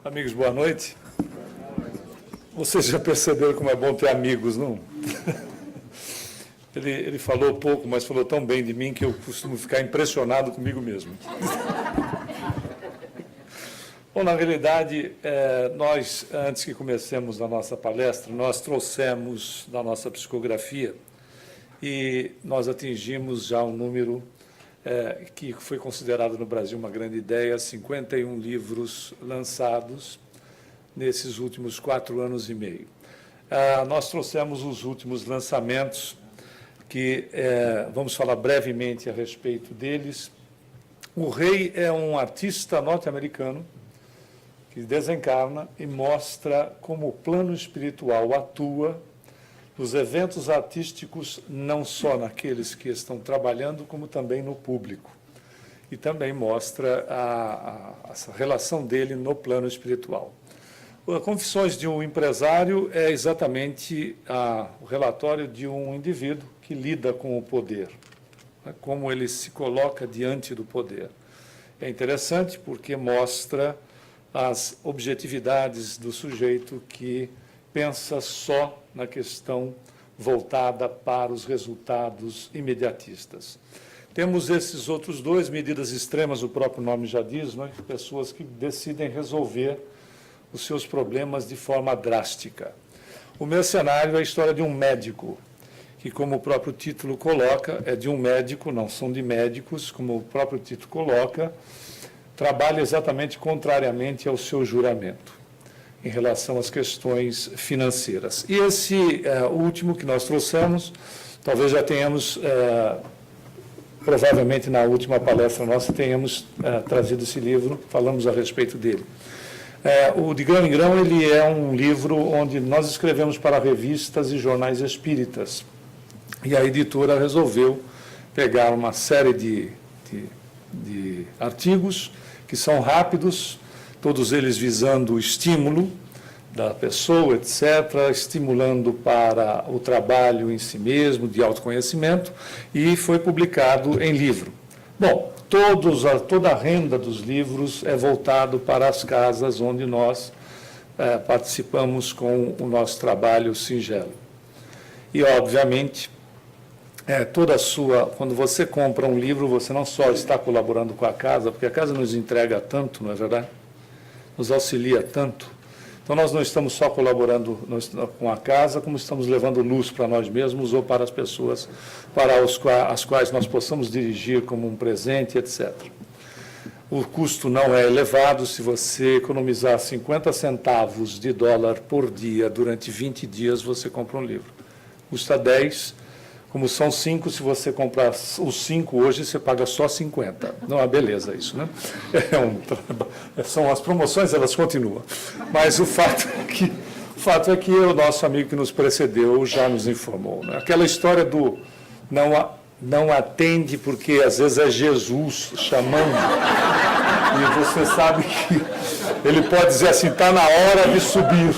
Amigos, boa noite. Vocês já perceberam como é bom ter amigos, não? Ele falou pouco, mas falou tão bem de mim que eu costumo ficar impressionado comigo mesmo. Bom, na realidade, nós, antes que comecemos a nossa palestra, nós trouxemos da nossa psicografia e nós atingimos já um número que foi considerado no Brasil uma grande ideia, 51 livros lançados nesses últimos 4 anos e meio. Nós trouxemos os últimos lançamentos, que vamos falar brevemente a respeito deles. O Rei é um artista norte-americano que desencarna e mostra como o plano espiritual atua nos eventos artísticos, não só naqueles que estão trabalhando, como também no público. E também mostra essa relação dele no plano espiritual. Confissões de um empresário é exatamente o relatório de um indivíduo que lida com o poder, né, como ele se coloca diante do poder. É interessante porque mostra as objetividades do sujeito que pensa só na questão voltada para os resultados imediatistas. Temos esses outros dois, medidas extremas, o próprio nome já diz, né, pessoas que decidem resolver os seus problemas de forma drástica. O Mercenário é a história de um médico, que, como o próprio título coloca, é de um médico, não são de médicos, como o próprio título coloca, trabalha exatamente contrariamente ao seu juramento, em relação às questões financeiras. E esse último que nós trouxemos, talvez já tenhamos, provavelmente na última palestra nossa, tenhamos trazido esse livro, falamos a respeito dele. O De Grão em Grão, ele é um livro onde nós escrevemos para revistas e jornais espíritas. E a editora resolveu pegar uma série de artigos que são rápidos, todos eles visando o estímulo da pessoa, etc., estimulando para o trabalho em si mesmo, de autoconhecimento, e foi publicado em livro. Bom, toda a renda dos livros é voltado para as casas onde nós participamos com o nosso trabalho singelo. E, obviamente, quando você compra um livro, você não só está colaborando com a casa, porque a casa nos entrega tanto, não é verdade? Nos auxilia tanto. Então, nós não estamos só colaborando com a casa, como estamos levando luz para nós mesmos ou para as pessoas para as quais nós possamos dirigir como um presente, etc. O custo não é elevado. Se você economizar 50 centavos de dólar por dia durante 20 dias, você compra um livro. Custa 10. Como são 5, se você comprar os 5 hoje, você paga só 50. Não é beleza isso, né? São as promoções, elas continuam. Mas o fato é que o nosso amigo que nos precedeu já nos informou, né? Aquela história do não atende porque às vezes é Jesus chamando. E você sabe que ele pode dizer assim, está na hora de subir.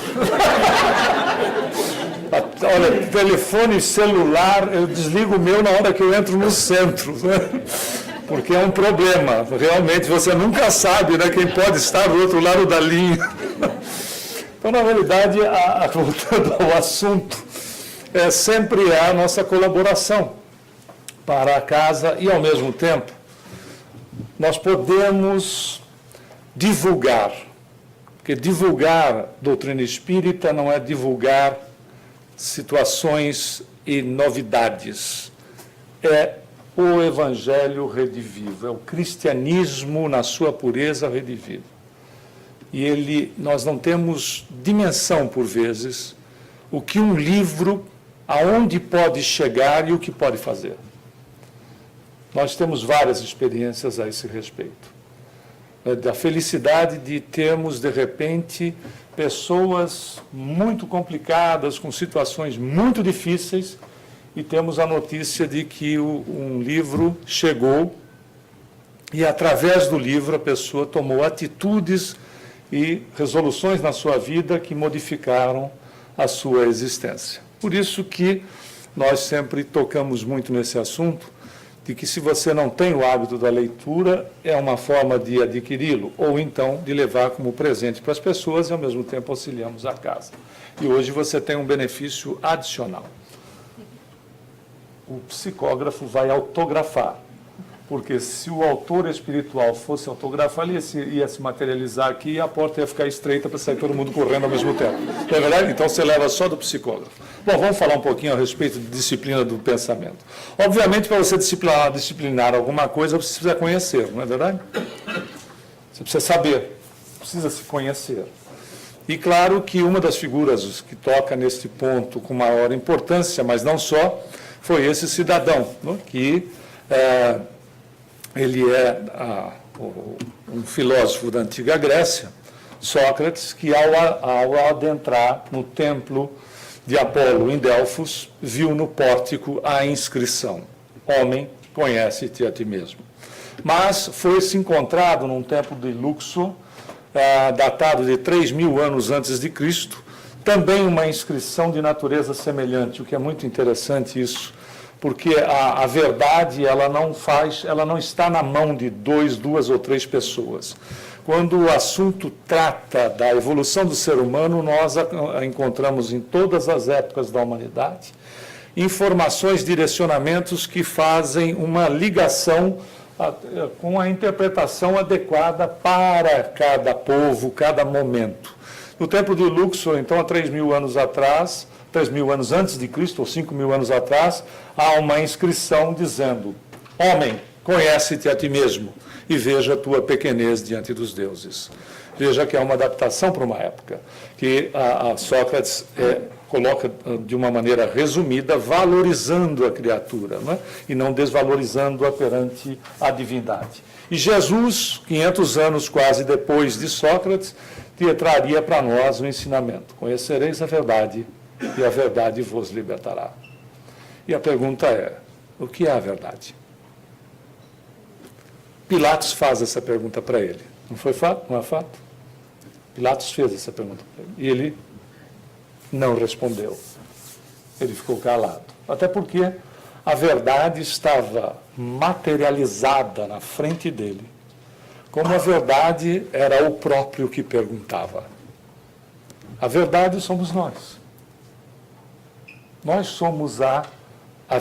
Olha, telefone celular, eu desligo o meu na hora que eu entro no centro, né? Porque é um problema. Realmente, você nunca sabe, né, quem pode estar do outro lado da linha. Então, na realidade, voltando ao assunto, sempre é a nossa colaboração para a casa e, ao mesmo tempo, nós podemos divulgar, porque divulgar doutrina espírita não é divulgar situações e novidades. É o Evangelho redivivo, é o cristianismo na sua pureza redivivo. E nós não temos dimensão, por vezes, o que um livro, aonde pode chegar e o que pode fazer. Nós temos várias experiências a esse respeito. Da felicidade de termos, de repente, pessoas muito complicadas, com situações muito difíceis, e temos a notícia de que um livro chegou e, através do livro, a pessoa tomou atitudes e resoluções na sua vida que modificaram a sua existência. Por isso que nós sempre tocamos muito nesse assunto de que se você não tem o hábito da leitura, é uma forma de adquiri-lo, ou então de levar como presente para as pessoas e, ao mesmo tempo, auxiliamos a casa. E hoje você tem um benefício adicional. O psicógrafo vai autografar, porque se o autor espiritual fosse autografar, ele ia se materializar aqui e a porta ia ficar estreita para sair todo mundo correndo ao mesmo tempo. Não é verdade? Então você leva só do psicógrafo. Bom, vamos falar um pouquinho a respeito de disciplina do pensamento. Obviamente, para você disciplinar alguma coisa, você precisa conhecer, não é verdade? Você precisa saber, precisa se conhecer. E claro que uma das figuras que toca neste ponto com maior importância, mas não só, foi esse cidadão, né, que ele é um filósofo da antiga Grécia, Sócrates, que ao adentrar no templo de Apolo em Delfos, viu no pórtico a inscrição: Homem, conhece-te a ti mesmo. Mas foi-se encontrado num templo de Luxor, datado de 3.000 anos antes de Cristo, também uma inscrição de natureza semelhante, o que é muito interessante isso, porque a verdade ela não está na mão de duas ou três pessoas. Quando o assunto trata da evolução do ser humano, nós encontramos em todas as épocas da humanidade informações, direcionamentos que fazem uma ligação com a interpretação adequada para cada povo, cada momento. No templo de Luxor, então, há 3.000 anos atrás, 3.000 anos antes de Cristo, ou 5.000 anos atrás, há uma inscrição dizendo: Homem, conhece-te a ti mesmo e veja a tua pequenez diante dos deuses. Veja que é uma adaptação para uma época, que a Sócrates coloca de uma maneira resumida, valorizando a criatura, né? E não desvalorizando-a perante a divindade. E Jesus, 500 anos quase depois de Sócrates, traria para nós o ensinamento: conhecereis a verdade e a verdade vos libertará. E a pergunta é: o que é a verdade? Pilatos faz essa pergunta para ele. Não foi fato? Não é fato? Pilatos fez essa pergunta para ele. E ele não respondeu. Ele ficou calado. Até porque a verdade estava materializada na frente dele, como a verdade era o próprio que perguntava. A verdade somos nós. Nós somos a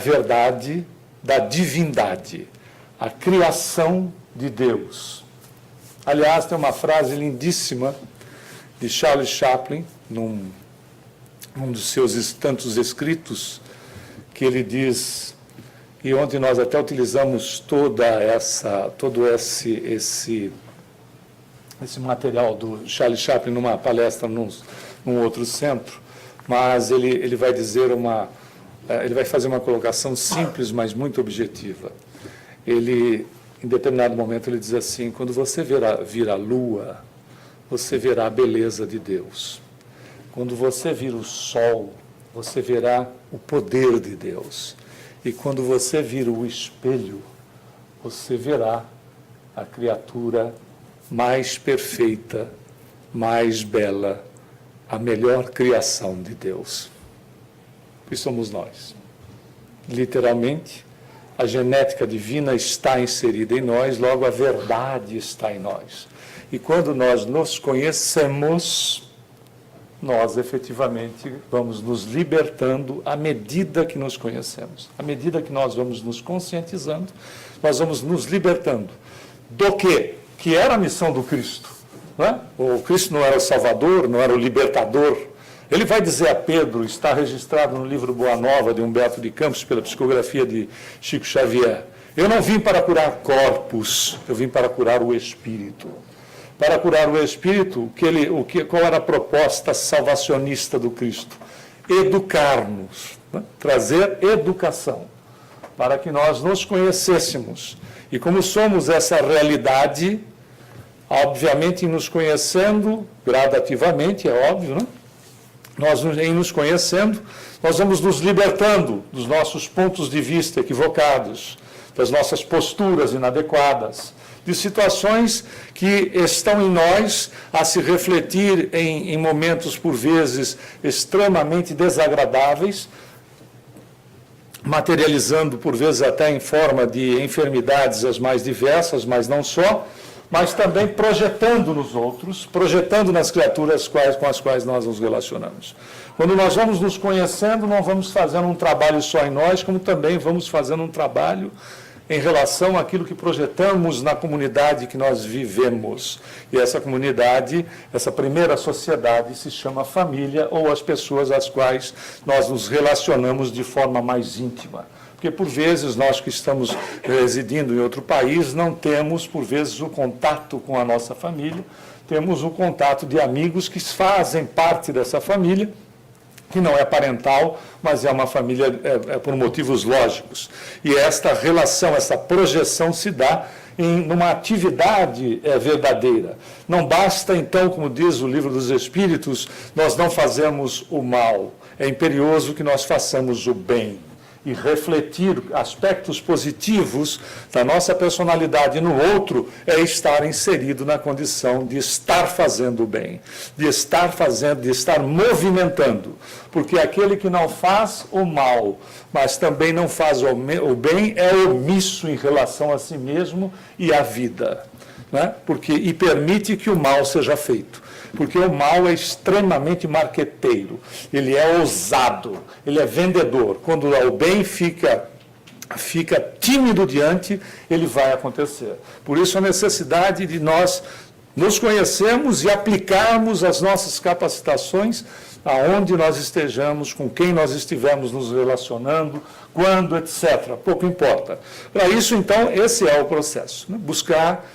verdade da divindade, a criação de Deus. Aliás, tem uma frase lindíssima de Charles Chaplin, num dos seus tantos escritos, que ele diz, e ontem nós até utilizamos todo esse material do Charles Chaplin numa palestra num outro centro, mas ele vai dizer ele vai fazer uma colocação simples, mas muito objetiva. Ele, em determinado momento, ele diz assim: quando você vir a lua, você verá a beleza de Deus. Quando você vir o sol, você verá o poder de Deus. E quando você vir o espelho, você verá a criatura mais perfeita, mais bela, a melhor criação de Deus. Que somos nós. Literalmente, a genética divina está inserida em nós, logo a verdade está em nós. E quando nós nos conhecemos, nós efetivamente vamos nos libertando à medida que nos conhecemos. À medida que nós vamos nos conscientizando, nós vamos nos libertando do quê? Que era a missão do Cristo. Não é? O Cristo não era o Salvador, não era o libertador. Ele vai dizer a Pedro, está registrado no livro Boa Nova, de Humberto de Campos, pela psicografia de Chico Xavier: eu não vim para curar corpos, eu vim para curar o espírito. Para curar o espírito, qual era a proposta salvacionista do Cristo? Educar-nos, né? Trazer educação, para que nós nos conhecêssemos. E como somos essa realidade, obviamente, em nos conhecendo gradativamente, é óbvio, né? Em nos conhecendo, nós vamos nos libertando dos nossos pontos de vista equivocados, das nossas posturas inadequadas, de situações que estão em nós a se refletir em momentos, por vezes, extremamente desagradáveis, materializando por vezes até em forma de enfermidades as mais diversas, mas não só, mas também projetando nos outros, projetando nas criaturas com as quais nós nos relacionamos. Quando nós vamos nos conhecendo, não vamos fazendo um trabalho só em nós, como também vamos fazendo um trabalho em relação àquilo que projetamos na comunidade que nós vivemos. E essa comunidade, essa primeira sociedade, se chama família, ou as pessoas às quais nós nos relacionamos de forma mais íntima. Porque, por vezes, nós que estamos residindo em outro país, não temos, por vezes, o contato com a nossa família, temos o contato de amigos que fazem parte dessa família, que não é parental, mas é uma família por motivos lógicos. E esta relação, essa projeção se dá numa atividade verdadeira. Não basta, então, como diz o Livro dos Espíritos, nós não fazemos o mal. É imperioso que nós façamos o bem. E refletir aspectos positivos da nossa personalidade no outro é estar inserido na condição de estar fazendo o bem, de estar fazendo, de estar movimentando. Porque aquele que não faz o mal, mas também não faz o bem, é omisso em relação a si mesmo e à vida, né? E permite que o mal seja feito. Porque o mal é extremamente marqueteiro, ele é ousado, ele é vendedor. Quando o bem fica tímido diante, ele vai acontecer. Por isso a necessidade de nós nos conhecermos e aplicarmos as nossas capacitações aonde nós estejamos, com quem nós estivermos nos relacionando, quando, etc. Pouco importa. Para isso, então, esse é o processo, né? Buscar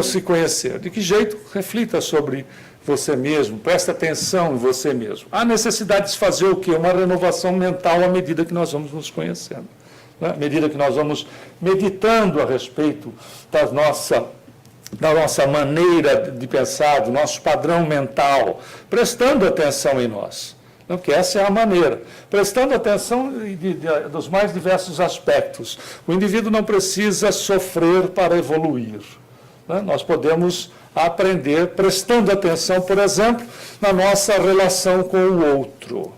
se conhecer. De que jeito? Reflita sobre você mesmo, presta atenção em você mesmo. Há necessidade de fazer o quê? Uma renovação mental à medida que nós vamos nos conhecendo, né? À medida que nós vamos meditando a respeito da nossa maneira de pensar, do nosso padrão mental, prestando atenção em nós, né? Porque essa é a maneira, prestando atenção dos mais diversos aspectos. O indivíduo não precisa sofrer para evoluir, né? Nós podemos aprender prestando atenção, por exemplo, na nossa relação com o outro.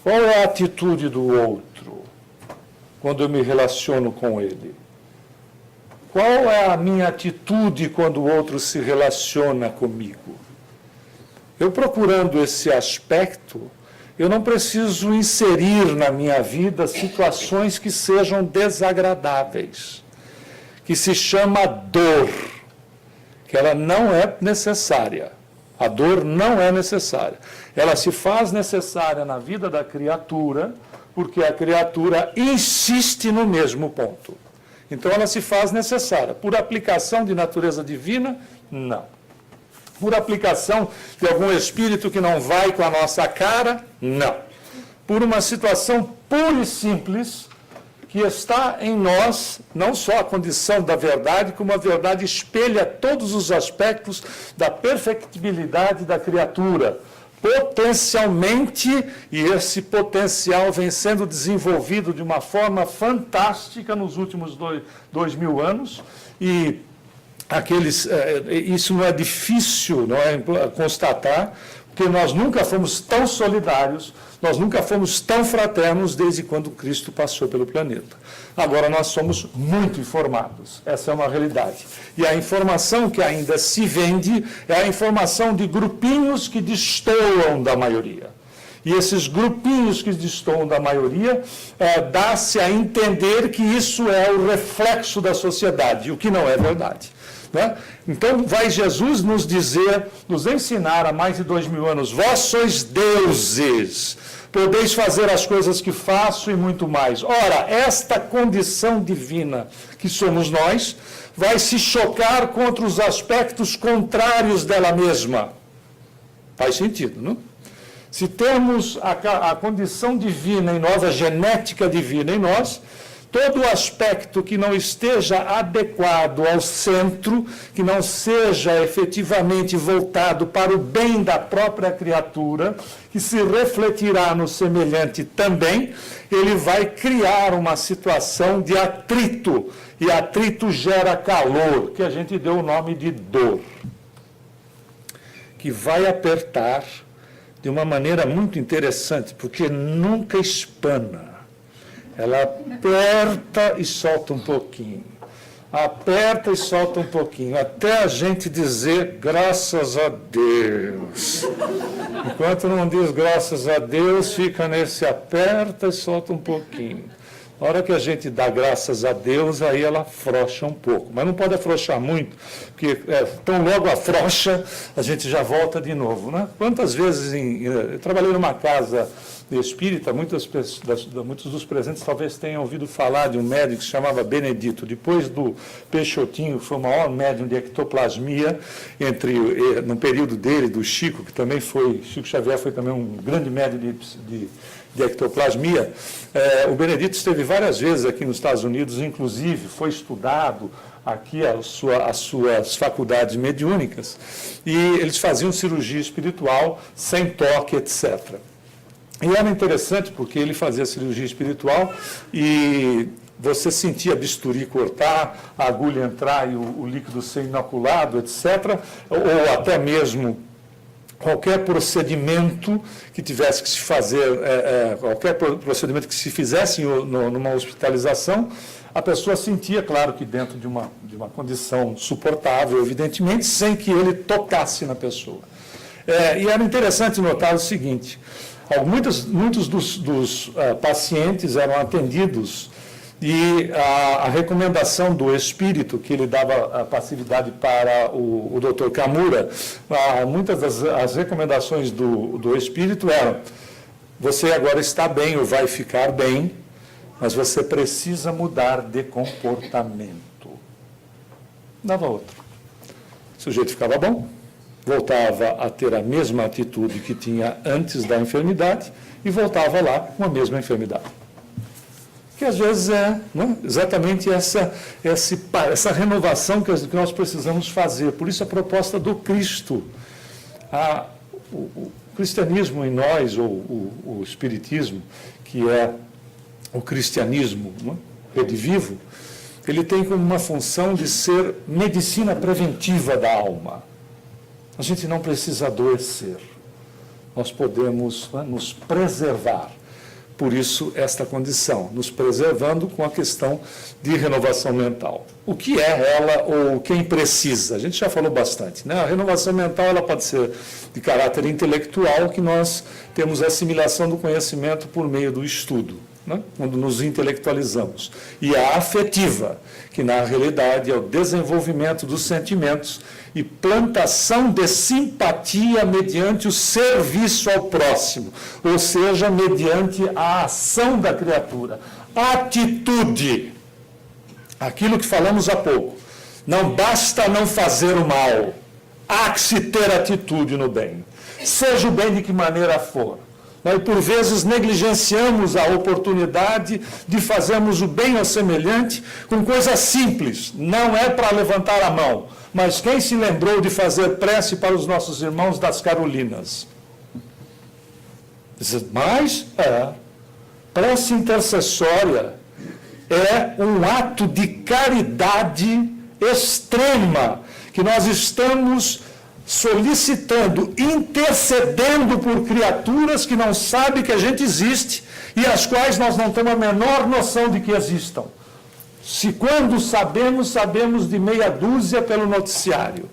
Qual é a atitude do outro quando eu me relaciono com ele? Qual é a minha atitude quando o outro se relaciona comigo? Eu procurando esse aspecto, eu não preciso inserir na minha vida situações que sejam desagradáveis, que se chama dor, que ela não é necessária. A dor não é necessária. Ela se faz necessária na vida da criatura, porque a criatura insiste no mesmo ponto. Então, ela se faz necessária. Por aplicação de natureza divina, não. Por aplicação de algum espírito que não vai com a nossa cara, não. Por uma situação pura e simples, que está em nós, não só a condição da verdade, como a verdade espelha todos os aspectos da perfectibilidade da criatura, potencialmente, e esse potencial vem sendo desenvolvido de uma forma fantástica nos últimos 2000 anos, e isso não é difícil, não é, constatar, porque nós nunca fomos tão solidários, nós nunca fomos tão fraternos desde quando Cristo passou pelo planeta. Agora nós somos muito informados, essa é uma realidade. E a informação que ainda se vende é a informação de grupinhos que destoam da maioria. E esses grupinhos que destoam da maioria, dá-se a entender que isso é o reflexo da sociedade, o que não é verdade. Né? Então, vai Jesus nos dizer, nos ensinar há mais de 2000 anos, vós sois deuses, podeis fazer as coisas que faço e muito mais. Ora, esta condição divina que somos nós, vai se chocar contra os aspectos contrários dela mesma. Faz sentido, não? Se temos a condição divina em nós, a genética divina em nós, todo aspecto que não esteja adequado ao centro, que não seja efetivamente voltado para o bem da própria criatura, que se refletirá no semelhante também, ele vai criar uma situação de atrito, e atrito gera calor, que a gente deu o nome de dor, que vai apertar de uma maneira muito interessante, porque nunca espana. Ela aperta e solta um pouquinho. Aperta e solta um pouquinho, até a gente dizer graças a Deus. Enquanto não diz graças a Deus, fica nesse aperta e solta um pouquinho. Na hora que a gente dá graças a Deus, aí ela afrouxa um pouco. Mas não pode afrouxar muito, porque tão logo afrouxa, a gente já volta de novo. Né? Quantas vezes eu trabalhei numa casa espírita, muitos dos presentes talvez tenham ouvido falar de um médium que se chamava Benedito. Depois do Peixotinho, que foi o maior médium de ectoplasmia, no período dele, do Chico, que também foi, Chico Xavier foi também um grande médium de ectoplasmia. O Benedito esteve várias vezes aqui nos Estados Unidos, inclusive foi estudado aqui as suas faculdades mediúnicas, e eles faziam cirurgia espiritual sem toque, etc. E era interessante porque ele fazia cirurgia espiritual e você sentia bisturi cortar, a agulha entrar e o líquido ser inoculado, etc., ou até mesmo qualquer procedimento que tivesse que se fazer, qualquer procedimento que se fizesse numa hospitalização, a pessoa sentia, claro que dentro de uma condição suportável, evidentemente, sem que ele tocasse na pessoa. E era interessante notar o seguinte: muitos dos pacientes eram atendidos e a recomendação do espírito, que ele dava a passividade para o Dr. Kamura, muitas das recomendações do espírito eram: você agora está bem ou vai ficar bem, mas você precisa mudar de comportamento. Dava outro. O sujeito ficava bom, voltava a ter a mesma atitude que tinha antes da enfermidade e voltava lá com a mesma enfermidade. Que às vezes exatamente essa renovação que nós precisamos fazer. Por isso a proposta do Cristo. O cristianismo em nós, ou o espiritismo, que é o cristianismo redivivo, ele tem como uma função de ser medicina preventiva da alma. A gente não precisa adoecer. Nós podemos nos preservar. Por isso, esta condição, nos preservando com a questão de renovação mental. O que é ela ou quem precisa? A gente já falou bastante, né? A renovação mental ela pode ser de caráter intelectual, que nós temos a assimilação do conhecimento por meio do estudo, né? Quando nos intelectualizamos. E a afetiva, que na realidade é o desenvolvimento dos sentimentos e plantação de simpatia mediante o serviço ao próximo, ou seja, mediante a ação da criatura. Atitude, aquilo que falamos há pouco, não basta não fazer o mal, há que se ter atitude no bem, seja o bem de que maneira for. E por vezes negligenciamos a oportunidade de fazermos o bem ao semelhante com coisas simples, não é para levantar a mão. Mas quem se lembrou de fazer prece para os nossos irmãos das Carolinas? Mas prece intercessória é um ato de caridade extrema, que nós estamos solicitando, intercedendo por criaturas que não sabem que a gente existe e as quais nós não temos a menor noção de que existam. Se quando sabemos, sabemos de meia dúzia pelo noticiário.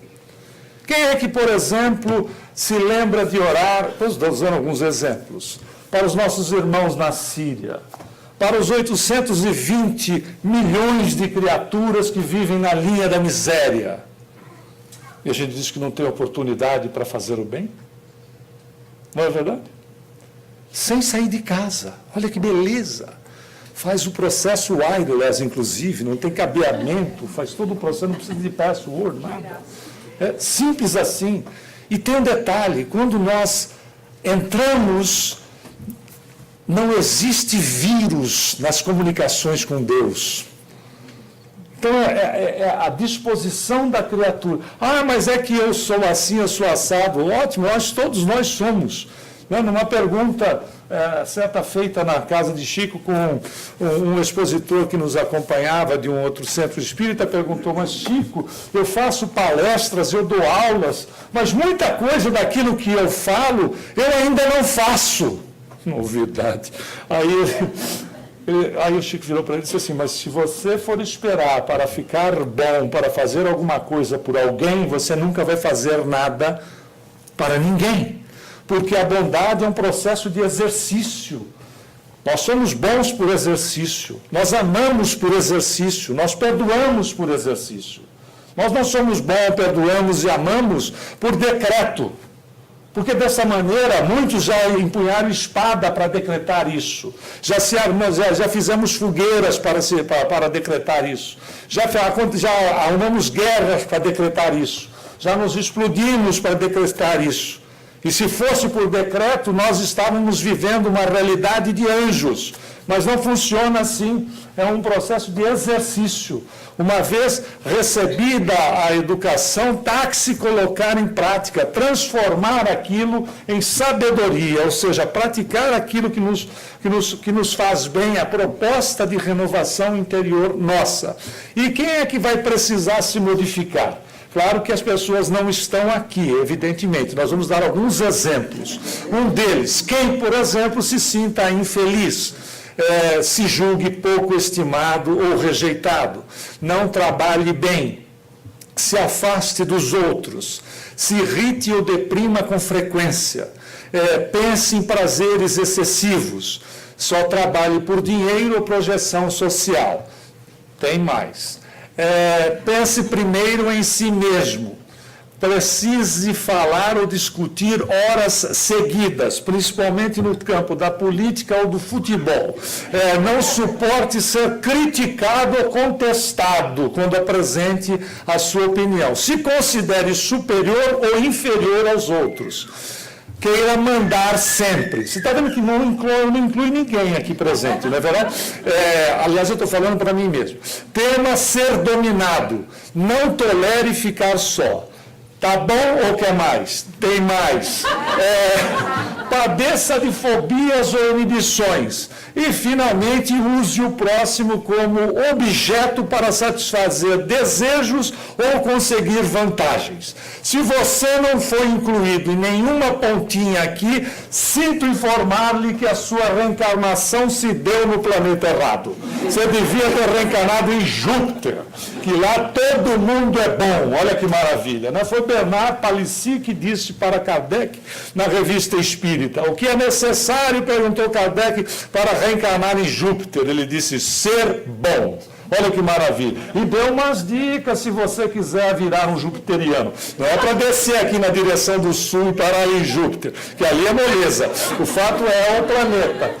Quem é que, por exemplo, se lembra de orar, estou usando alguns exemplos, para os nossos irmãos na Síria, para os 820 milhões de criaturas que vivem na linha da miséria? E a gente diz que não tem oportunidade para fazer o bem? Não é verdade? Sem sair de casa. Olha que beleza. Faz o processo wireless, inclusive, não tem cabeamento, faz todo o processo, não precisa de password, nada. É simples assim. E tem um detalhe, quando nós entramos, não existe vírus nas comunicações com Deus. Então, é a disposição da criatura. Mas é que eu sou assim, eu sou assado. Ótimo, eu acho que todos nós somos. Numa pergunta certa feita na casa de Chico, com um expositor que nos acompanhava de um outro centro espírita, perguntou: mas Chico, eu faço palestras, eu dou aulas, mas muita coisa daquilo que eu falo, eu ainda não faço. Novidade. Aí Aí o Chico virou para ele e disse assim, mas se você for esperar para ficar bom, para fazer alguma coisa por alguém, você nunca vai fazer nada para ninguém. Porque a bondade é um processo de exercício. Nós somos bons por exercício, nós amamos por exercício, nós perdoamos por exercício. Nós não somos bons, perdoamos e amamos por decreto. Porque dessa maneira, muitos já empunharam espada para decretar isso. Já fizemos fogueiras para decretar isso. Já arrumamos guerras para decretar isso. Já nos explodimos para decretar isso. E se fosse por decreto, nós estávamos vivendo uma realidade de anjos. Mas não funciona assim. É um processo de exercício. Uma vez recebida a educação, tá que se colocar em prática, transformar aquilo em sabedoria, ou seja, praticar aquilo que nos faz bem, a proposta de renovação interior nossa. E quem é que vai precisar se modificar? Claro que as pessoas não estão aqui, evidentemente. Nós vamos dar alguns exemplos. Um deles, quem, por exemplo, se sinta infeliz, se julgue pouco estimado ou rejeitado, não trabalhe bem, se afaste dos outros, se irrite ou deprima com frequência, pense em prazeres excessivos, só trabalhe por dinheiro ou projeção social. Tem mais. Pense primeiro em si mesmo. Precise falar ou discutir horas seguidas, principalmente no campo da política ou do futebol. Não suporte ser criticado ou contestado quando apresente a sua opinião. Se considere superior ou inferior aos outros. Queira mandar sempre. Você está vendo que não inclui ninguém aqui presente, não é verdade? Aliás, eu estou falando para mim mesmo. Tema ser dominado. Não tolere ficar só. Tá bom ou quer mais? Tem mais. Padeça de fobias ou inibições. E, finalmente, use o próximo como objeto para satisfazer desejos ou conseguir vantagens. Se você não foi incluído em nenhuma pontinha aqui, sinto informar-lhe que a sua reencarnação se deu no planeta errado. Você devia ter reencarnado em Júpiter, que lá todo mundo é bom. Olha que maravilha. Não foi Bernard Palissy que disse para Kardec, na Revista Espírita, o que é necessário, perguntou Kardec, para reencarnar em Júpiter. Ele disse, ser bom. Olha que maravilha. E deu umas dicas se você quiser virar um jupiteriano. Não é para descer aqui na direção do sul e parar em Júpiter, que ali é moleza. O fato é o planeta.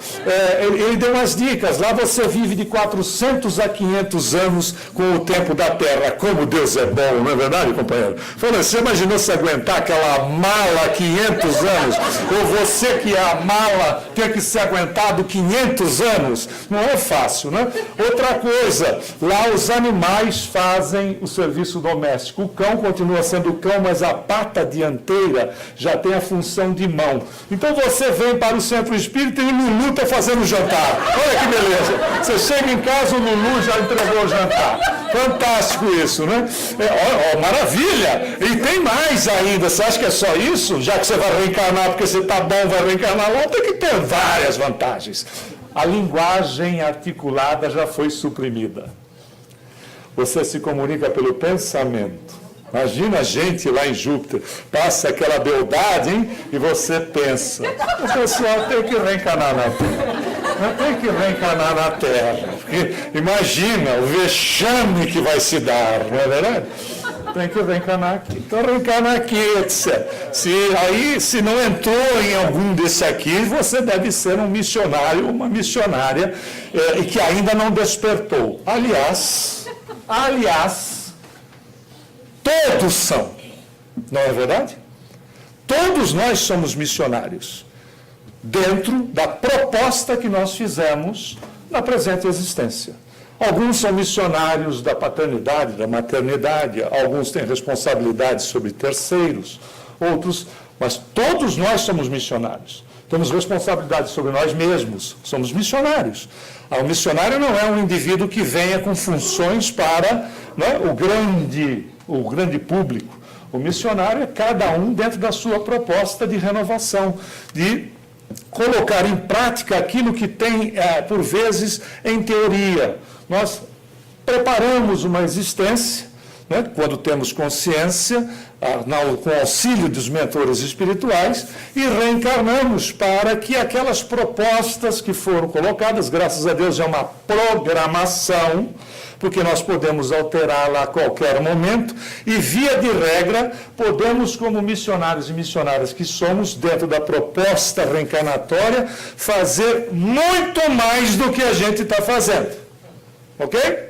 Ele deu umas dicas. Lá você vive de 400 a 500 anos com o tempo da Terra. Como Deus é bom, não é verdade, companheiro? Falando, você imaginou se aguentar aquela mala 500 anos? Ou você que é a mala ter que ser aguentado 500 anos? Não é fácil, né? Outra coisa, lá os animais fazem o serviço doméstico. O cão continua sendo cão, mas a pata dianteira já tem a função de mão. Então você vem para o centro espírita e o Lulu está fazendo o jantar. Olha que beleza. Você chega em casa, o Lulu já entregou o jantar. Fantástico isso, né? Maravilha! E tem mais ainda. Você acha que é só isso? Já que você vai reencarnar porque você está bom, vai reencarnar lá, tem que ter várias vantagens. A linguagem articulada já foi suprimida. Você se comunica pelo pensamento. Imagina a gente lá em Júpiter, passa aquela beldade, hein? E você pensa, o pessoal tem que reencarnar na Terra. Tem que reencarnar na Terra. Porque imagina o vexame que vai se dar, não é verdade? Tem que reencarnar aqui. Então, reencarnar aqui, etc. Se não entrou em algum desse aqui, você deve ser um missionário, uma missionária, e que ainda não despertou. Aliás, todos são. Não é verdade? Todos nós somos missionários, dentro da proposta que nós fizemos na presente existência. Alguns são missionários da paternidade, da maternidade, alguns têm responsabilidade sobre terceiros, outros, mas todos nós somos missionários. Temos responsabilidade sobre nós mesmos, somos missionários. O missionário não é um indivíduo que venha com funções para o grande público. O missionário é cada um dentro da sua proposta de renovação, de colocar em prática aquilo que tem, por vezes, em teoria. Nós preparamos uma existência, né, quando temos consciência, com o auxílio dos mentores espirituais, e reencarnamos para que aquelas propostas que foram colocadas, graças a Deus é uma programação, porque nós podemos alterá-la a qualquer momento, e via de regra, podemos, como missionários e missionárias que somos, dentro da proposta reencarnatória, fazer muito mais do que a gente está fazendo. Ok?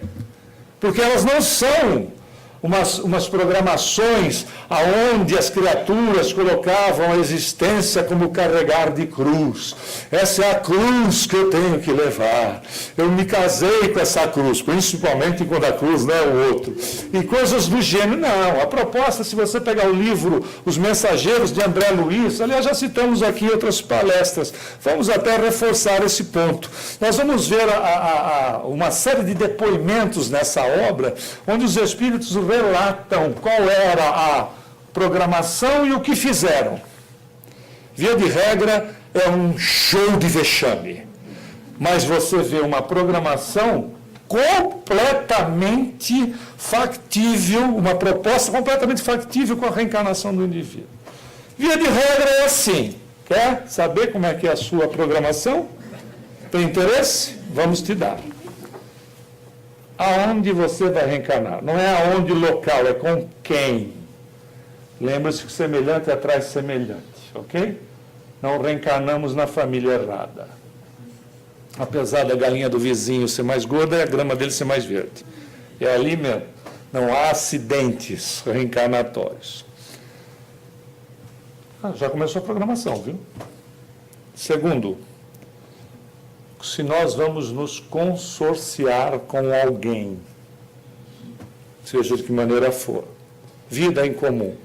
Porque elas não são umas programações aonde as criaturas colocavam a existência como carregar de cruz. Essa é a cruz que eu tenho que levar. Eu me casei com essa cruz, principalmente quando a cruz não é o outro. E coisas do gênero, não. A proposta, se você pegar o livro Os Mensageiros, de André Luiz, aliás, já citamos aqui em outras palestras, vamos até reforçar esse ponto. Nós vamos ver uma série de depoimentos nessa obra, onde os espíritos relatam qual era a programação e o que fizeram. Via de regra, é um show de vexame. Mas você vê uma programação completamente factível, uma proposta completamente factível com a reencarnação do indivíduo. Via de regra é assim. Quer saber como é que é a sua programação? Tem interesse? Vamos te dar. Aonde você vai reencarnar? Não é aonde local, é com quem. Lembra-se que semelhante atrai semelhante, ok? Não reencarnamos na família errada. Apesar da galinha do vizinho ser mais gorda, a grama dele ser mais verde. É ali mesmo. Não há acidentes reencarnatórios. Já começou a programação, viu? Segundo, se nós vamos nos consorciar com alguém, seja de que maneira for, vida em comum.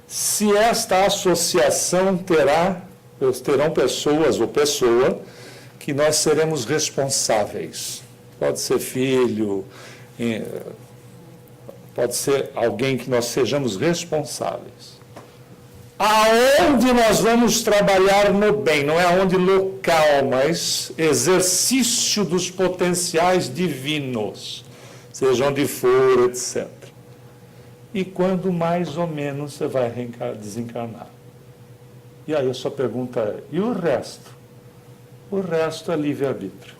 Se esta associação terão pessoas ou pessoa que nós seremos responsáveis. Pode ser filho, pode ser alguém que nós sejamos responsáveis. Aonde nós vamos trabalhar no bem, não é aonde local, mas exercício dos potenciais divinos, seja onde for, etc. E quando mais ou menos você vai desencarnar? E aí a sua pergunta é, e o resto? O resto é livre-arbítrio.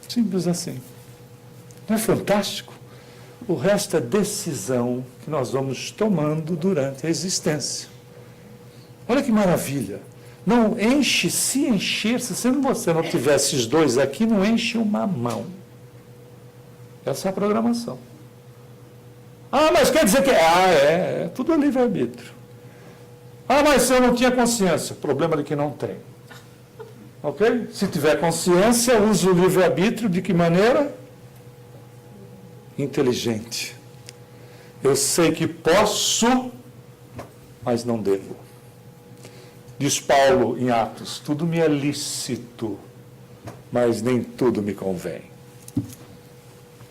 Simples assim. Não é fantástico? O resto é decisão que nós vamos tomando durante a existência. Olha que maravilha. Não enche, se encher, se você não tivesse esses dois aqui, não enche uma mão. Essa é a programação. Mas quer dizer que... tudo é livre-arbítrio. Mas eu não tinha consciência. Problema de que não tem. Ok? Se tiver consciência, use o livre-arbítrio de que maneira? Inteligente. Eu sei que posso, mas não devo. Diz Paulo em Atos, tudo me é lícito, mas nem tudo me convém.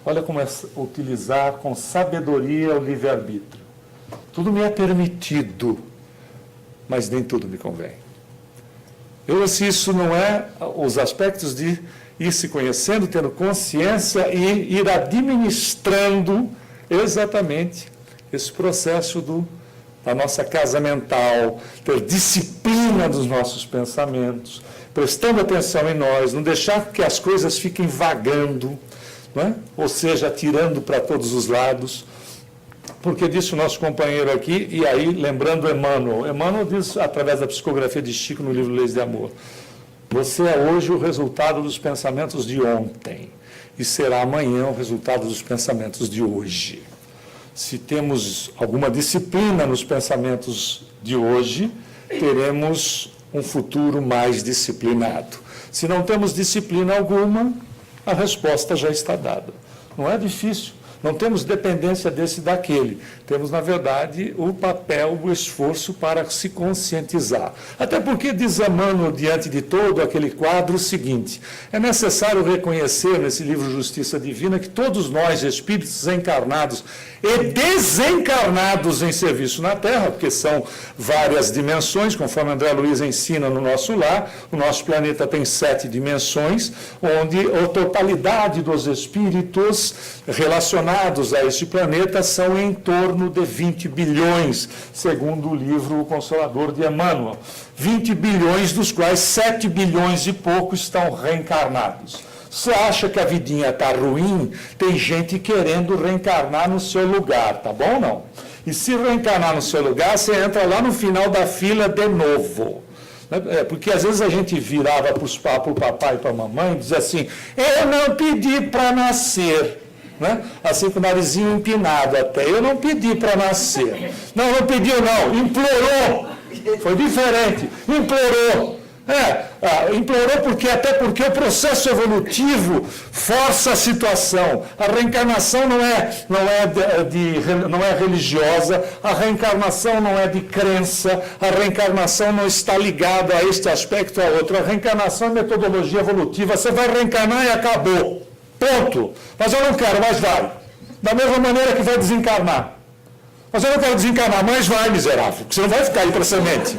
Olha como é utilizar com sabedoria o livre-arbítrio. Tudo me é permitido, mas nem tudo me convém. Se isso não é os aspectos de ir se conhecendo, tendo consciência e ir administrando exatamente esse processo da nossa casa mental, ter disciplina dos nossos pensamentos, prestando atenção em nós, não deixar que as coisas fiquem vagando, não é? Ou seja, atirando para todos os lados, porque disse o nosso companheiro aqui, e aí lembrando Emmanuel diz através da psicografia de Chico no livro Leis de Amor, você é hoje o resultado dos pensamentos de ontem e será amanhã o resultado dos pensamentos de hoje. Se temos alguma disciplina nos pensamentos de hoje, teremos um futuro mais disciplinado. Se não temos disciplina alguma, a resposta já está dada. Não é difícil. Não temos dependência desse e daquele. Temos, na verdade, o papel, o esforço para se conscientizar. Até porque diz Emmanuel, diante de todo aquele quadro, o seguinte: é necessário reconhecer nesse livro Justiça Divina que todos nós, espíritos encarnados e desencarnados em serviço na Terra, porque são várias dimensões, conforme André Luiz ensina no nosso lar, o nosso planeta tem 7 dimensões, onde a totalidade dos espíritos relacionados a este planeta são em torno de 20 bilhões, segundo o livro O Consolador de Emmanuel. 20 bilhões, dos quais 7 bilhões e pouco estão reencarnados. Você acha que a vidinha está ruim? Tem gente querendo reencarnar no seu lugar, tá bom ou não? E se reencarnar no seu lugar, você entra lá no final da fila de novo. Porque às vezes a gente virava para o papai e para a mamãe e dizia assim: eu não pedi para nascer. Né? Assim com o narizinho empinado até. Eu não pedi para nascer. Não pediu não, implorou. Foi diferente, implorou. Implorou até porque o processo evolutivo força a situação. A reencarnação não é religiosa, a reencarnação não é de crença, a reencarnação não está ligada a este aspecto ou a outro. A reencarnação é metodologia evolutiva. Você vai reencarnar e acabou. Ponto. Mas eu não quero, mas vai. Da mesma maneira que vai desencarnar. Mas eu não quero desencarnar, mas vai, miserável, porque você não vai ficar aí para semente.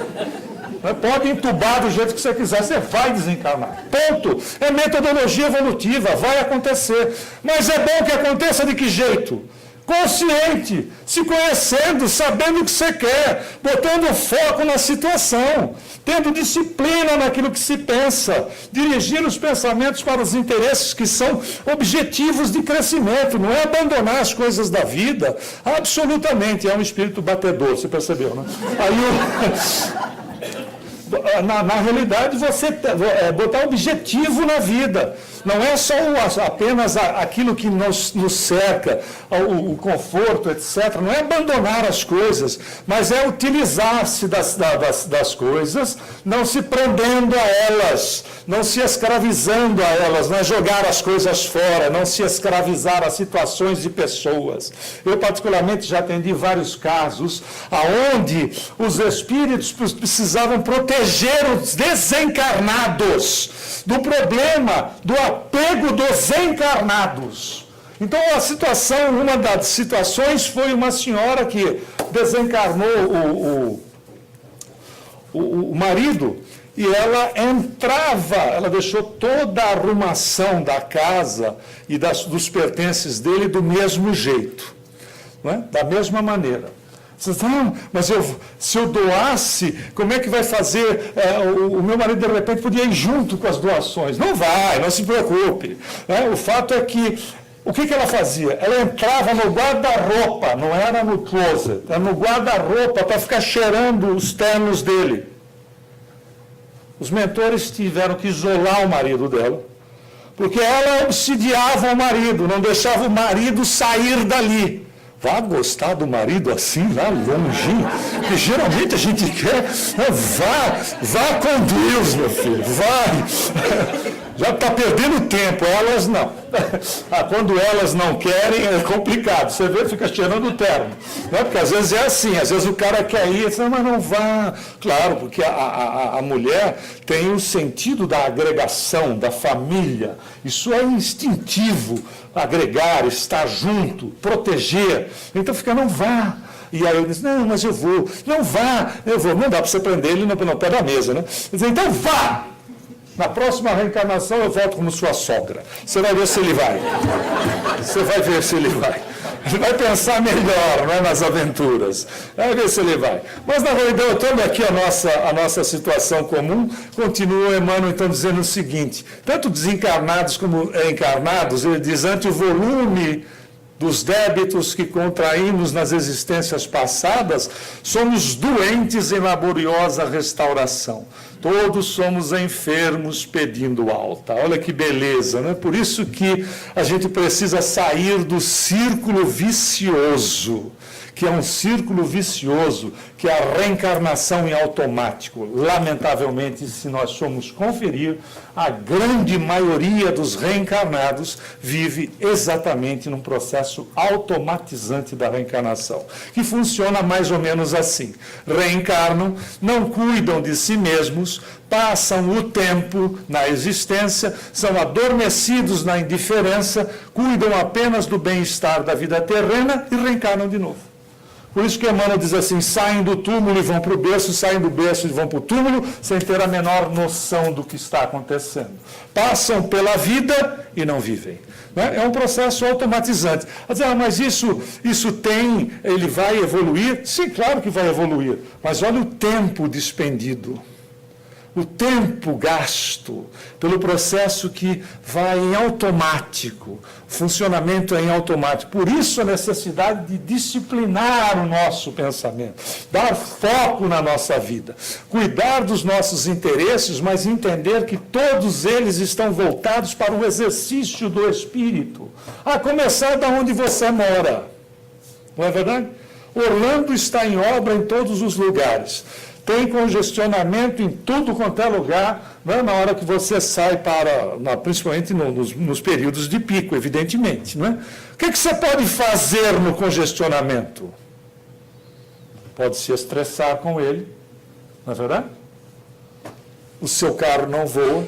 Pode entubar do jeito que você quiser, você vai desencarnar. Ponto. É metodologia evolutiva, vai acontecer. Mas é bom que aconteça de que jeito? Consciente, se conhecendo, sabendo o que você quer, botando foco na situação, tendo disciplina naquilo que se pensa, dirigindo os pensamentos para os interesses que são objetivos de crescimento, não é abandonar as coisas da vida, absolutamente, é um espírito batedor, você percebeu, né? Na realidade, você botar objetivo na vida. Não é só apenas aquilo que nos cerca, o conforto, etc. Não é abandonar as coisas, mas é utilizar-se das coisas, não se prendendo a elas, não se escravizando a elas, não é jogar as coisas fora, não se escravizar a situações e pessoas. Eu, particularmente, já atendi vários casos onde os espíritos precisavam proteger os desencarnados do problema do apego dos encarnados. Então, uma das situações foi uma senhora que desencarnou o marido e ela ela deixou toda a arrumação da casa e dos pertences dele do mesmo jeito, não é? Da mesma maneira. Você diz, mas se eu doasse, como é que vai fazer? O meu marido, de repente, podia ir junto com as doações. Não vai, não se preocupe. O fato é que, o que ela fazia? Ela entrava no guarda-roupa, não era no closet, era no guarda-roupa para ficar cheirando os ternos dele. Os mentores tiveram que isolar o marido dela, porque ela obsidiava o marido, não deixava o marido sair dali. Vá gostar do marido assim, lá longinho, que geralmente a gente quer, vá com Deus, meu filho, vai. Já está perdendo tempo, elas não. Quando elas não querem, é complicado. Você vê, fica cheirando o terno. Né? Porque às vezes é assim, às vezes o cara quer ir, diz, mas não vá. Claro, porque a mulher tem o sentido da agregação, da família. Isso é instintivo, agregar, estar junto, proteger. Então fica, não vá. E aí eu disse, não, mas eu vou. Não vá, eu vou. Não dá para você prender ele no pé da mesa, né? Diz, então vá. Na próxima reencarnação eu volto como sua sogra. Você vai ver se ele vai. Você vai ver se ele vai. Ele vai pensar melhor, né, nas aventuras. Vai ver se ele vai. Mas, na realidade, olhando aqui a nossa situação comum, continua Emmanuel, então, dizendo o seguinte, tanto desencarnados como encarnados, ele diz, ante o volume dos débitos que contraímos nas existências passadas, somos doentes em laboriosa restauração. Todos somos enfermos pedindo alta. Olha que beleza, né? Por isso que a gente precisa sair do círculo vicioso, que é um círculo vicioso, que é a reencarnação em automático. Lamentavelmente, se nós formos conferir, a grande maioria dos reencarnados vive exatamente num processo automatizante da reencarnação, que funciona mais ou menos assim. Reencarnam, não cuidam de si mesmos, passam o tempo na existência, são adormecidos na indiferença, cuidam apenas do bem-estar da vida terrena e reencarnam de novo. Por isso que Emmanuel diz assim, saem do túmulo e vão para o berço, saem do berço e vão para o túmulo, sem ter a menor noção do que está acontecendo. Passam pela vida e não vivem. É um processo automatizante. Mas ele vai evoluir? Sim, claro que vai evoluir. Mas olha o tempo despendido. O tempo gasto pelo processo que vai em automático, o funcionamento é em automático. Por isso a necessidade de disciplinar o nosso pensamento, dar foco na nossa vida, cuidar dos nossos interesses, mas entender que todos eles estão voltados para o exercício do Espírito, a começar da onde você mora. Não é verdade? Orlando está em obra em todos os lugares. Tem congestionamento em tudo quanto é lugar, não é? Na hora que você sai principalmente nos períodos de pico, evidentemente. Não é? O que você pode fazer no congestionamento? Pode se estressar com ele, não é verdade? O seu carro não voa,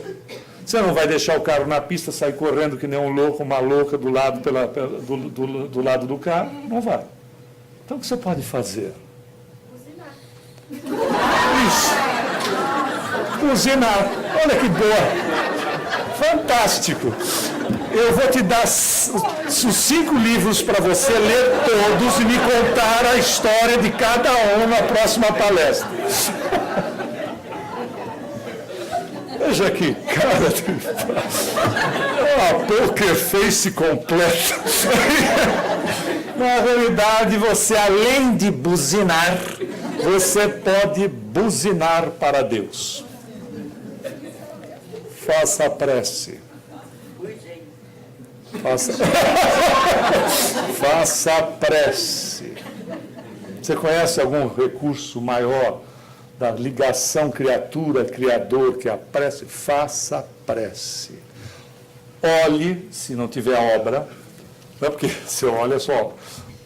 você não vai deixar o carro na pista, sair correndo que nem um louco, uma louca do lado, do lado do carro, não vai. Então o que você pode fazer? Isso. Cozinhar. Olha que boa. Fantástico. Eu vou te dar os 5 livros para você ler todos e me contar a história de cada um na próxima palestra. Veja que cara de... poker face completa. Na realidade, você, além de buzinar, você pode buzinar para Deus. Faça a prece. Faça a prece. Você conhece algum recurso maior da ligação criatura-criador que é a prece? Faça a prece. Olhe, se não tiver obra, não é porque você olha só.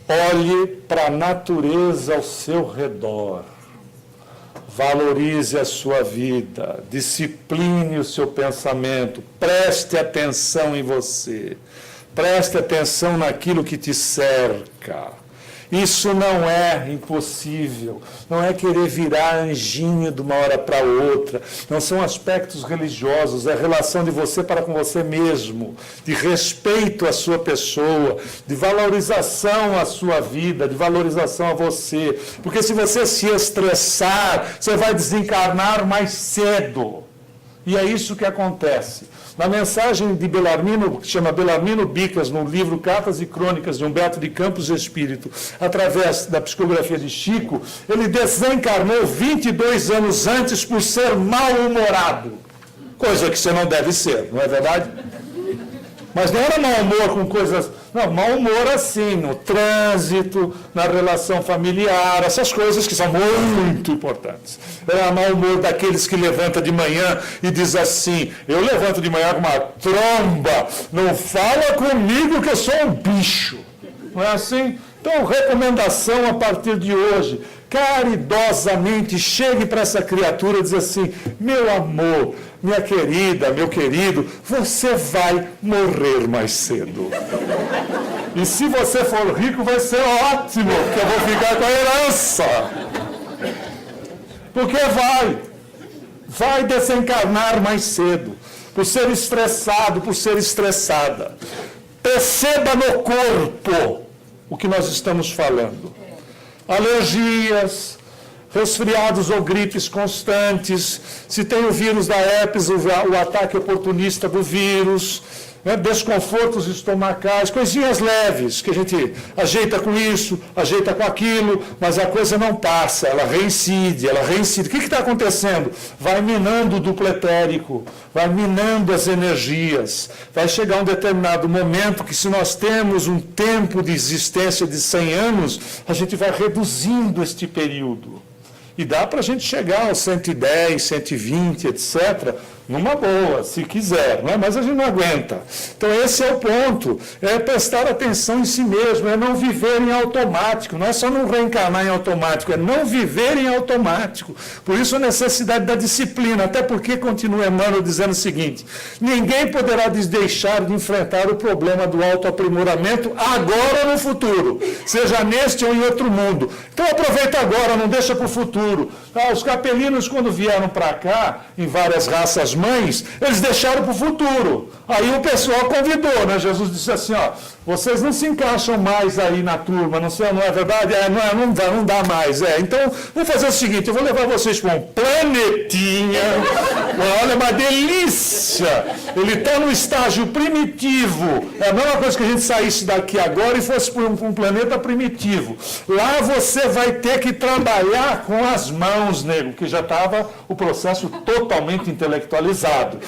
Olhe para a natureza ao seu redor. Valorize a sua vida. Discipline o seu pensamento. Preste atenção em você. Preste atenção naquilo que te cerca. Isso não é impossível, não é querer virar anjinho de uma hora para outra, não são aspectos religiosos, é a relação de você para com você mesmo, de respeito à sua pessoa, de valorização à sua vida, de valorização a você, porque se você se estressar, você vai desencarnar mais cedo, e é isso que acontece. Na mensagem de Belarmino, que chama Belarmino Bicas, no livro Cartas e Crônicas de Humberto de Campos Espírito, através da psicografia de Chico, ele desencarnou 22 anos antes por ser mal-humorado. Coisa que você não deve ser, não é verdade? Mas não era mau humor com coisas... Não, mau humor assim, no trânsito, na relação familiar, essas coisas que são muito importantes. Era mau humor daqueles que levantam de manhã e diz assim, eu levanto de manhã com uma tromba, não fala comigo que eu sou um bicho. Não é assim? Então, recomendação a partir de hoje, caridosamente, chegue para essa criatura e diz assim, meu amor, minha querida, meu querido, você vai morrer mais cedo. E se você for rico, vai ser ótimo, porque eu vou ficar com a herança. Porque vai desencarnar mais cedo, por ser estressado, por ser estressada. Perceba no corpo o que nós estamos falando. Alergias, resfriados ou gripes constantes, se tem o vírus da herpes, o ataque oportunista do vírus, né? Desconfortos estomacais, coisinhas leves, que a gente ajeita com isso, ajeita com aquilo, mas a coisa não passa, ela reincide, ela reincide. O que está acontecendo? Vai minando o duplo etérico, vai minando as energias, vai chegar um determinado momento que, se nós temos um tempo de existência de 100 anos, a gente vai reduzindo este período. E dá para a gente chegar aos 110, 120, etc., numa boa, se quiser, não é? Mas a gente não aguenta. Então, esse é o ponto, é prestar atenção em si mesmo, é não viver em automático, não é só não reencarnar em automático, é não viver em automático. Por isso a necessidade da disciplina, até porque continua Emmanuel dizendo o seguinte: ninguém poderá deixar de enfrentar o problema do autoaprimoramento agora ou no futuro, seja neste ou em outro mundo. Então aproveita agora, não deixa para o futuro. Os capelinos, quando vieram para cá, em várias raças mães, eles deixaram para o futuro. Aí o pessoal convidou, né? Jesus disse assim, ó, vocês não se encaixam mais aí na turma, não é verdade? Não dá mais. Então, vou fazer o seguinte, eu vou levar vocês para um planetinha, olha, uma delícia. Ele está no estágio primitivo. É a mesma coisa que a gente saísse daqui agora e fosse para um planeta primitivo. Lá você vai ter que trabalhar com as mãos, nego, que já estava o processo totalmente intelectualizado.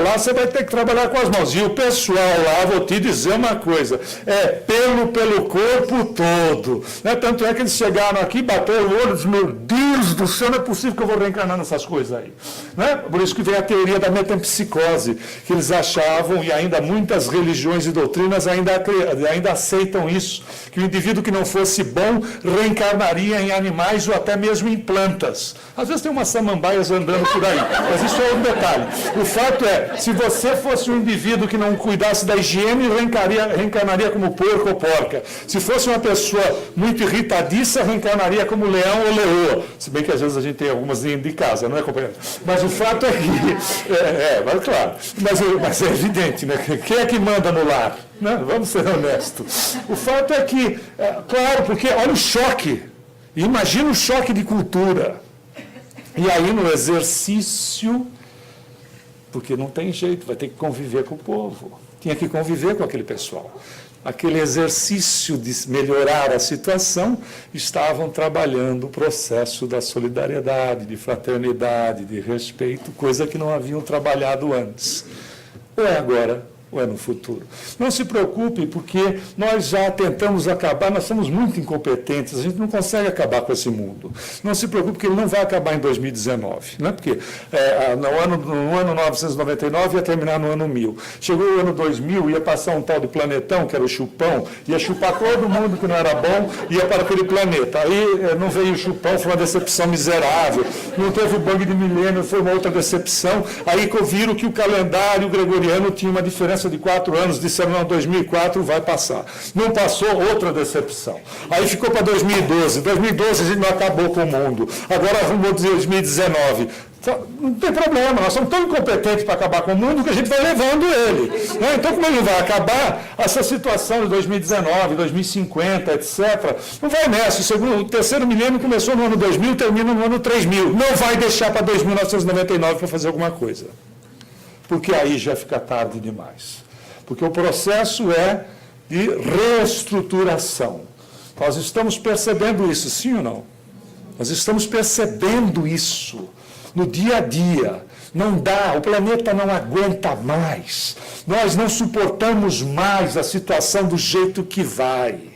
Lá você vai ter que trabalhar com as mãos. E o pessoal lá, vou te dizer uma coisa, pelo corpo todo. Tanto é que eles chegaram aqui, bateram o olho e disseram, meu Deus do céu, não é possível que eu vou reencarnar nessas coisas aí. Por isso que vem a teoria da metempsicose, que eles achavam, e ainda muitas religiões e doutrinas ainda aceitam isso, que o indivíduo que não fosse bom reencarnaria em animais ou até mesmo em plantas. Às vezes tem umas samambaias andando por aí, mas isso é um detalhe. O fato é, se você fosse um indivíduo que não cuidasse da higiene, reencarnaria como porco ou porca. Se fosse uma pessoa muito irritadiça, reencarnaria como leão ou leoa. Se bem que às vezes a gente tem algumas dentro de casa, não é, companheiro? Mas o fato é que... mas claro. Mas é evidente, né? Quem é que manda no lar? Né? Vamos ser honestos. O fato é que, claro, porque olha o choque. Imagina o choque de cultura. E aí no exercício, porque não tem jeito, vai ter que conviver com o povo. Tinha que conviver com aquele pessoal. Aquele exercício de melhorar a situação, estavam trabalhando o processo da solidariedade, de fraternidade, de respeito, coisa que não haviam trabalhado antes. Ou é agora, ou é no futuro. Não se preocupe, porque nós já tentamos acabar, nós somos muito incompetentes, a gente não consegue acabar com esse mundo. Não se preocupe, porque ele não vai acabar em 2019, né? Porque no ano 999 ia terminar no ano 1000. Chegou o ano 2000, ia passar um tal de planetão, que era o chupão, ia chupar todo mundo que não era bom, ia para aquele planeta. Aí não veio o chupão, foi uma decepção miserável. Não teve o bug de milênio, foi uma outra decepção. Aí viram que o calendário gregoriano tinha uma diferença de 4 anos, disseram, não, 2004 vai passar. Não passou, outra decepção. Aí ficou para 2012. 2012 a gente não acabou com o mundo. Agora arrumou 2019. Não tem problema, nós somos tão incompetentes para acabar com o mundo que a gente vai levando ele. Então, como ele não vai acabar, essa situação de 2019, 2050, etc., não vai nessa. O terceiro milênio começou no ano 2000, termina no ano 3000. Não vai deixar para 2999 para fazer alguma coisa. Porque aí já fica tarde demais. Porque o processo é de reestruturação. Nós estamos percebendo isso, sim ou não? Nós estamos percebendo isso no dia a dia. Não dá, o planeta não aguenta mais. Nós não suportamos mais a situação do jeito que vai.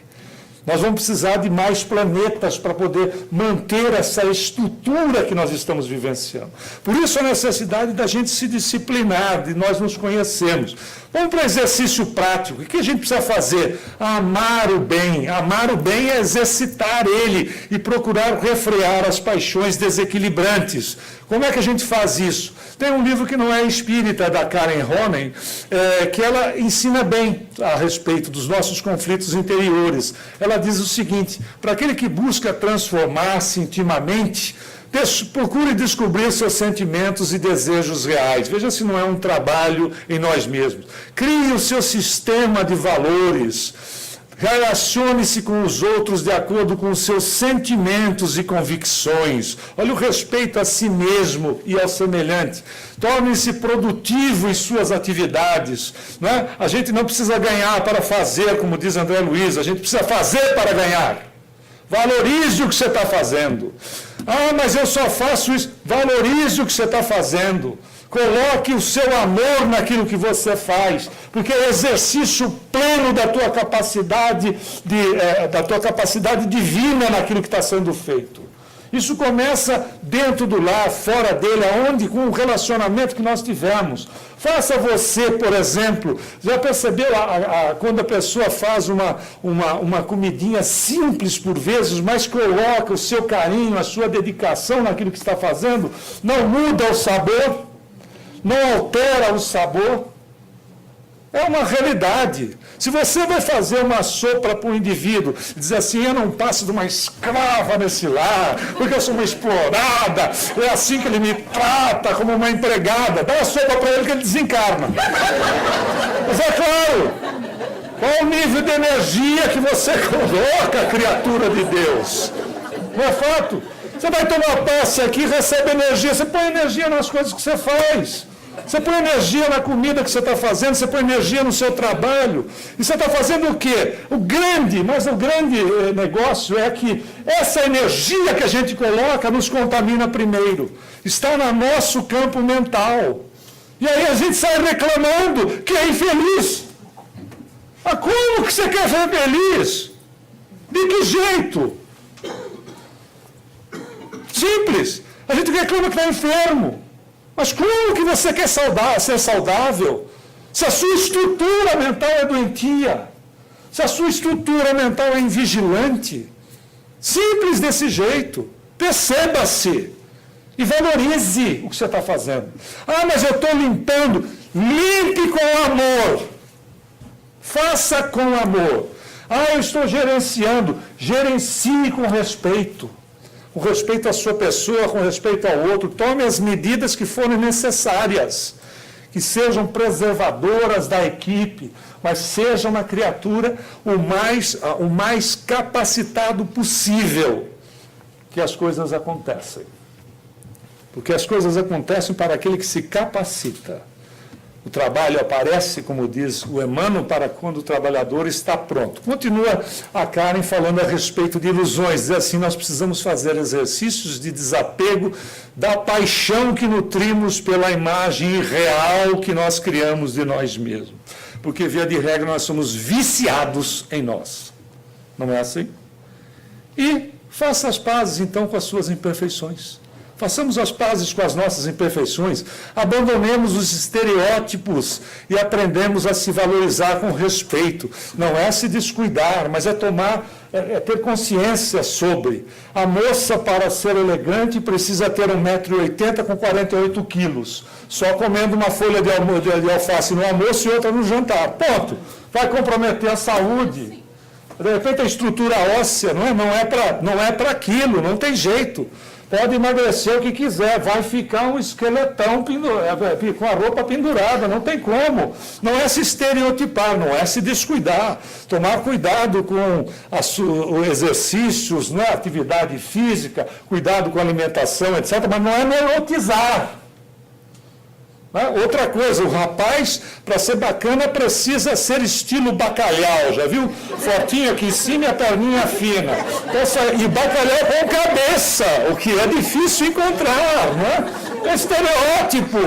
Nós vamos precisar de mais planetas para poder manter essa estrutura que nós estamos vivenciando. Por isso a necessidade da gente se disciplinar, de nós nos conhecermos. Vamos para o exercício prático. O que a gente precisa fazer? Amar o bem. Amar o bem é exercitar ele e procurar refrear as paixões desequilibrantes. Como é que a gente faz isso? Tem um livro que não é espírita, da Karen Honen, que ela ensina bem a respeito dos nossos conflitos interiores. Ela diz o seguinte, para aquele que busca transformar-se intimamente, procure descobrir seus sentimentos e desejos reais. Veja se não é um trabalho em nós mesmos. Crie o seu sistema de valores. Relacione-se com os outros de acordo com os seus sentimentos e convicções. Olha o respeito a si mesmo e ao semelhante. Torne-se produtivo em suas atividades. Não é? A gente não precisa ganhar para fazer, como diz André Luiz, a gente precisa fazer para ganhar. Valorize o que você está fazendo. Ah, mas eu só faço isso. Valorize o que você está fazendo. Coloque o seu amor naquilo que você faz, porque é o exercício pleno da tua capacidade, da tua capacidade divina naquilo que está sendo feito. Isso começa dentro do lar, fora dele, aonde, com o relacionamento que nós tivemos. Faça você, por exemplo, já percebeu quando a pessoa faz uma comidinha simples por vezes, mas coloca o seu carinho, a sua dedicação naquilo que está fazendo, não muda o sabor, não altera o sabor. É uma realidade. Se você vai fazer uma sopa para um indivíduo, dizer assim, eu não passo de uma escrava nesse lar, porque eu sou uma explorada, é assim que ele me trata, como uma empregada, dá a sopa para ele que ele desencarna. Mas é claro, qual o nível de energia que você coloca, criatura de Deus? Não é fato? Você vai tomar passe aqui, recebe energia, você põe energia nas coisas que você faz. Você põe energia na comida que você está fazendo, você põe energia no seu trabalho. E você está fazendo o quê? O grande negócio é que essa energia que a gente coloca nos contamina primeiro. Está no nosso campo mental. E aí a gente sai reclamando que é infeliz. Mas como que você quer ser feliz? De que jeito? Simples. A gente reclama que está enfermo. Mas como que você quer ser saudável? Se a sua estrutura mental é doentia, se a sua estrutura mental é invigilante, simples desse jeito, perceba-se e valorize o que você está fazendo. Ah, mas eu estou limpando. Limpe com amor. Faça com amor. Ah, eu estou gerenciando. Gerencie com respeito. Com respeito à sua pessoa, com respeito ao outro, tome as medidas que forem necessárias, que sejam preservadoras da equipe, mas seja uma criatura o mais capacitado possível, que as coisas acontecem. Porque as coisas acontecem para aquele que se capacita. O trabalho aparece, como diz o Emmanuel, para quando o trabalhador está pronto. Continua a Karen falando a respeito de ilusões. Diz assim, nós precisamos fazer exercícios de desapego da paixão que nutrimos pela imagem irreal que nós criamos de nós mesmos. Porque, via de regra, nós somos viciados em nós. Não é assim? E faça as pazes, então, com as suas imperfeições. Façamos as pazes com as nossas imperfeições, abandonemos os estereótipos e aprendemos a se valorizar com respeito. Não é se descuidar, mas é ter consciência sobre. A moça, para ser elegante, precisa ter 1,80 m com 48 quilos, só comendo uma folha de alface no almoço e outra no jantar. Ponto. Vai comprometer a saúde. De repente a estrutura óssea não é para aquilo, não tem jeito. Pode emagrecer o que quiser, vai ficar um esqueletão com a roupa pendurada, não tem como. Não é se estereotipar, não é se descuidar. Tomar cuidado com os exercícios, né, atividade física, cuidado com a alimentação, etc., mas não é neurotizar. Outra coisa, o rapaz, para ser bacana, precisa ser estilo bacalhau, já viu? Fortinho aqui em cima e a perninha fina. Então, e bacalhau com cabeça, o que é difícil encontrar, não é? É estereótipo.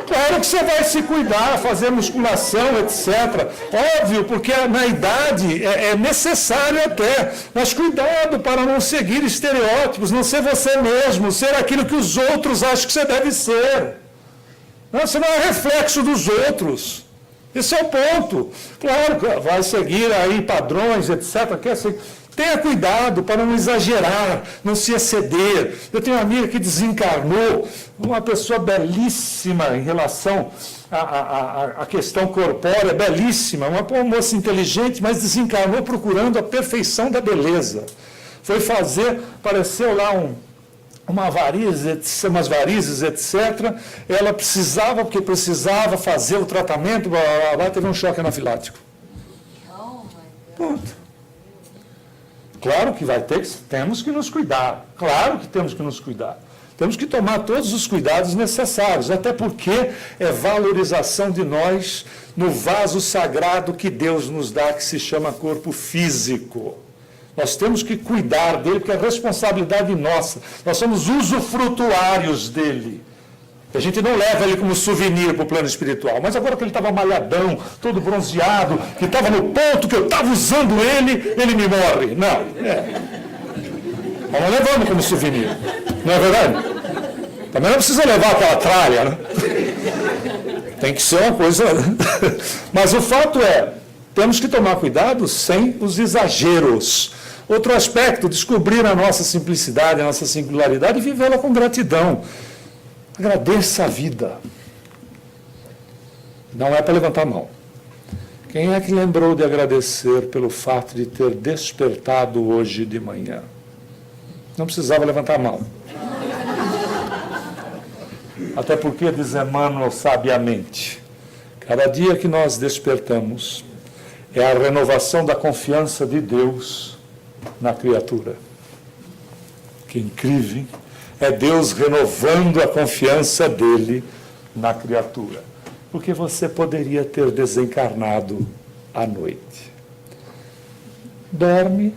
Claro que você vai se cuidar, fazer musculação, etc. Óbvio, porque na idade é necessário até. Mas cuidado para não seguir estereótipos, não ser você mesmo, ser aquilo que os outros acham que você deve ser. Você não é reflexo dos outros. Esse é o ponto. Claro que vai seguir aí padrões, etc. Tenha cuidado para não exagerar, não se exceder. Eu tenho uma amiga que desencarnou, uma pessoa belíssima em relação à questão corpórea, belíssima, uma moça inteligente, mas desencarnou procurando a perfeição da beleza. Foi fazer, apareceu lá umas varizes, etc. Ela porque precisava fazer o tratamento, teve um choque anafilático. Ponto. Claro que temos que nos cuidar. Claro que temos que nos cuidar. Temos que tomar todos os cuidados necessários, até porque é valorização de nós no vaso sagrado que Deus nos dá, que se chama corpo físico. Nós temos que cuidar dele, porque é responsabilidade nossa. Nós somos usufrutuários dele. A gente não leva ele como souvenir para o plano espiritual. Mas agora que ele estava malhadão, todo bronzeado, que estava no ponto que eu estava usando ele me morre. Não, Nós não levamos como souvenir. Não é verdade? Também não precisa levar aquela tralha, né? Tem que ser uma coisa... Mas o fato é, temos que tomar cuidado sem os exageros. Outro aspecto, descobrir a nossa simplicidade, a nossa singularidade e vivê-la com gratidão. Agradeça a vida. Não é para levantar a mão. Quem é que lembrou de agradecer pelo fato de ter despertado hoje de manhã? Não precisava levantar a mão. Até porque, diz Emmanuel sabiamente, cada dia que nós despertamos é a renovação da confiança de Deus na criatura. Que incrível, hein? É Deus renovando a confiança dele na criatura. Porque você poderia ter desencarnado à noite. Dorme,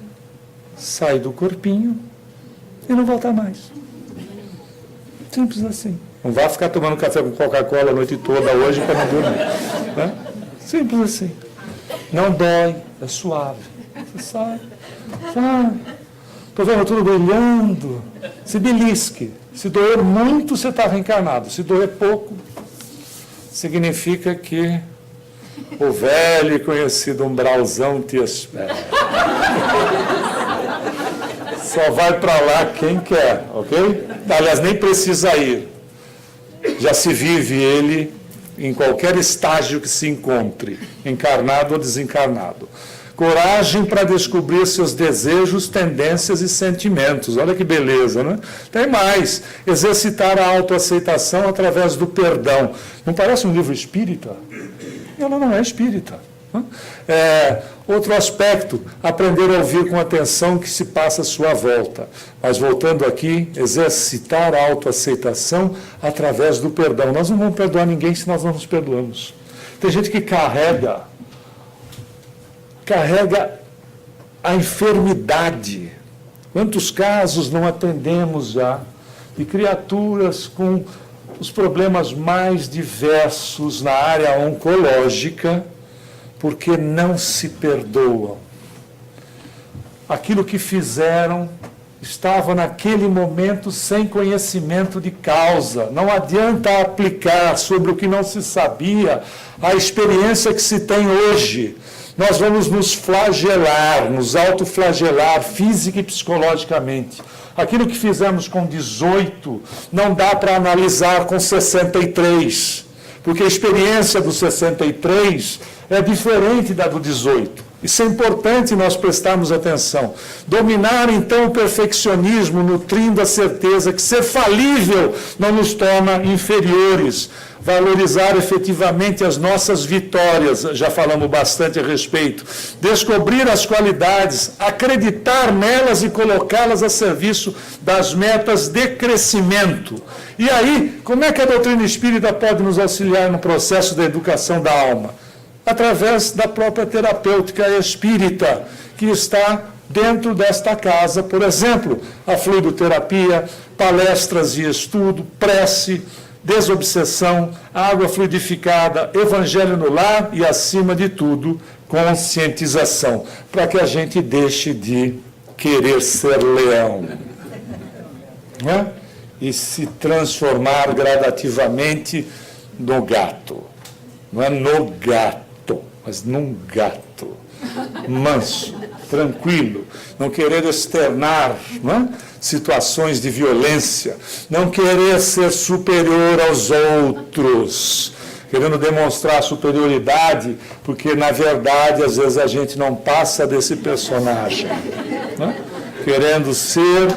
sai do corpinho e não volta mais. Simples assim. Não vá ficar tomando café com Coca-Cola a noite toda hoje para não dormir. Né? Simples assim. Não dói, é suave. Você sabe. Estou vendo tudo brilhando. Se belisque. Se doer muito, você está reencarnado. Se doer pouco, significa que o velho e conhecido umbralzão te espera. Só vai para lá quem quer, ok? Aliás, nem precisa ir. Já se vive ele em qualquer estágio que se encontre, encarnado ou desencarnado. Coragem para descobrir seus desejos, tendências e sentimentos. Olha que beleza, né? Tem mais. Exercitar a autoaceitação através do perdão. Não parece um livro espírita? Ela não é espírita. Outro aspecto, aprender a ouvir com atenção o que se passa à sua volta. Mas voltando aqui, exercitar a autoaceitação através do perdão. Nós não vamos perdoar ninguém se nós não nos perdoamos. Tem gente que carrega a enfermidade. Quantos casos não atendemos já de criaturas com os problemas mais diversos na área oncológica, porque não se perdoam. Aquilo que fizeram estava naquele momento sem conhecimento de causa. Não adianta aplicar sobre o que não se sabia a experiência que se tem hoje. Nós vamos nos flagelar, nos autoflagelar física e psicologicamente. Aquilo que fizemos com 18 não dá para analisar com 63, porque a experiência do 63 é diferente da do 18. Isso é importante nós prestarmos atenção. Dominar, então, o perfeccionismo, nutrindo a certeza que ser falível não nos torna inferiores. Valorizar efetivamente as nossas vitórias, já falamos bastante a respeito. Descobrir as qualidades, acreditar nelas e colocá-las a serviço das metas de crescimento. E aí, como é que a doutrina espírita pode nos auxiliar no processo da educação da alma? Através da própria terapêutica espírita, que está dentro desta casa. Por exemplo, a fluidoterapia, palestras e estudo, prece, desobsessão, água fluidificada, evangelho no lar e, acima de tudo, conscientização, para que a gente deixe de querer ser leão, né? E se transformar gradativamente no gato. Não é no gato, mas num gato. Manso, tranquilo, não querer externar, não é? Situações de violência, não querer ser superior aos outros, querendo demonstrar superioridade, porque, na verdade, às vezes a gente não passa desse personagem, né? Querendo ser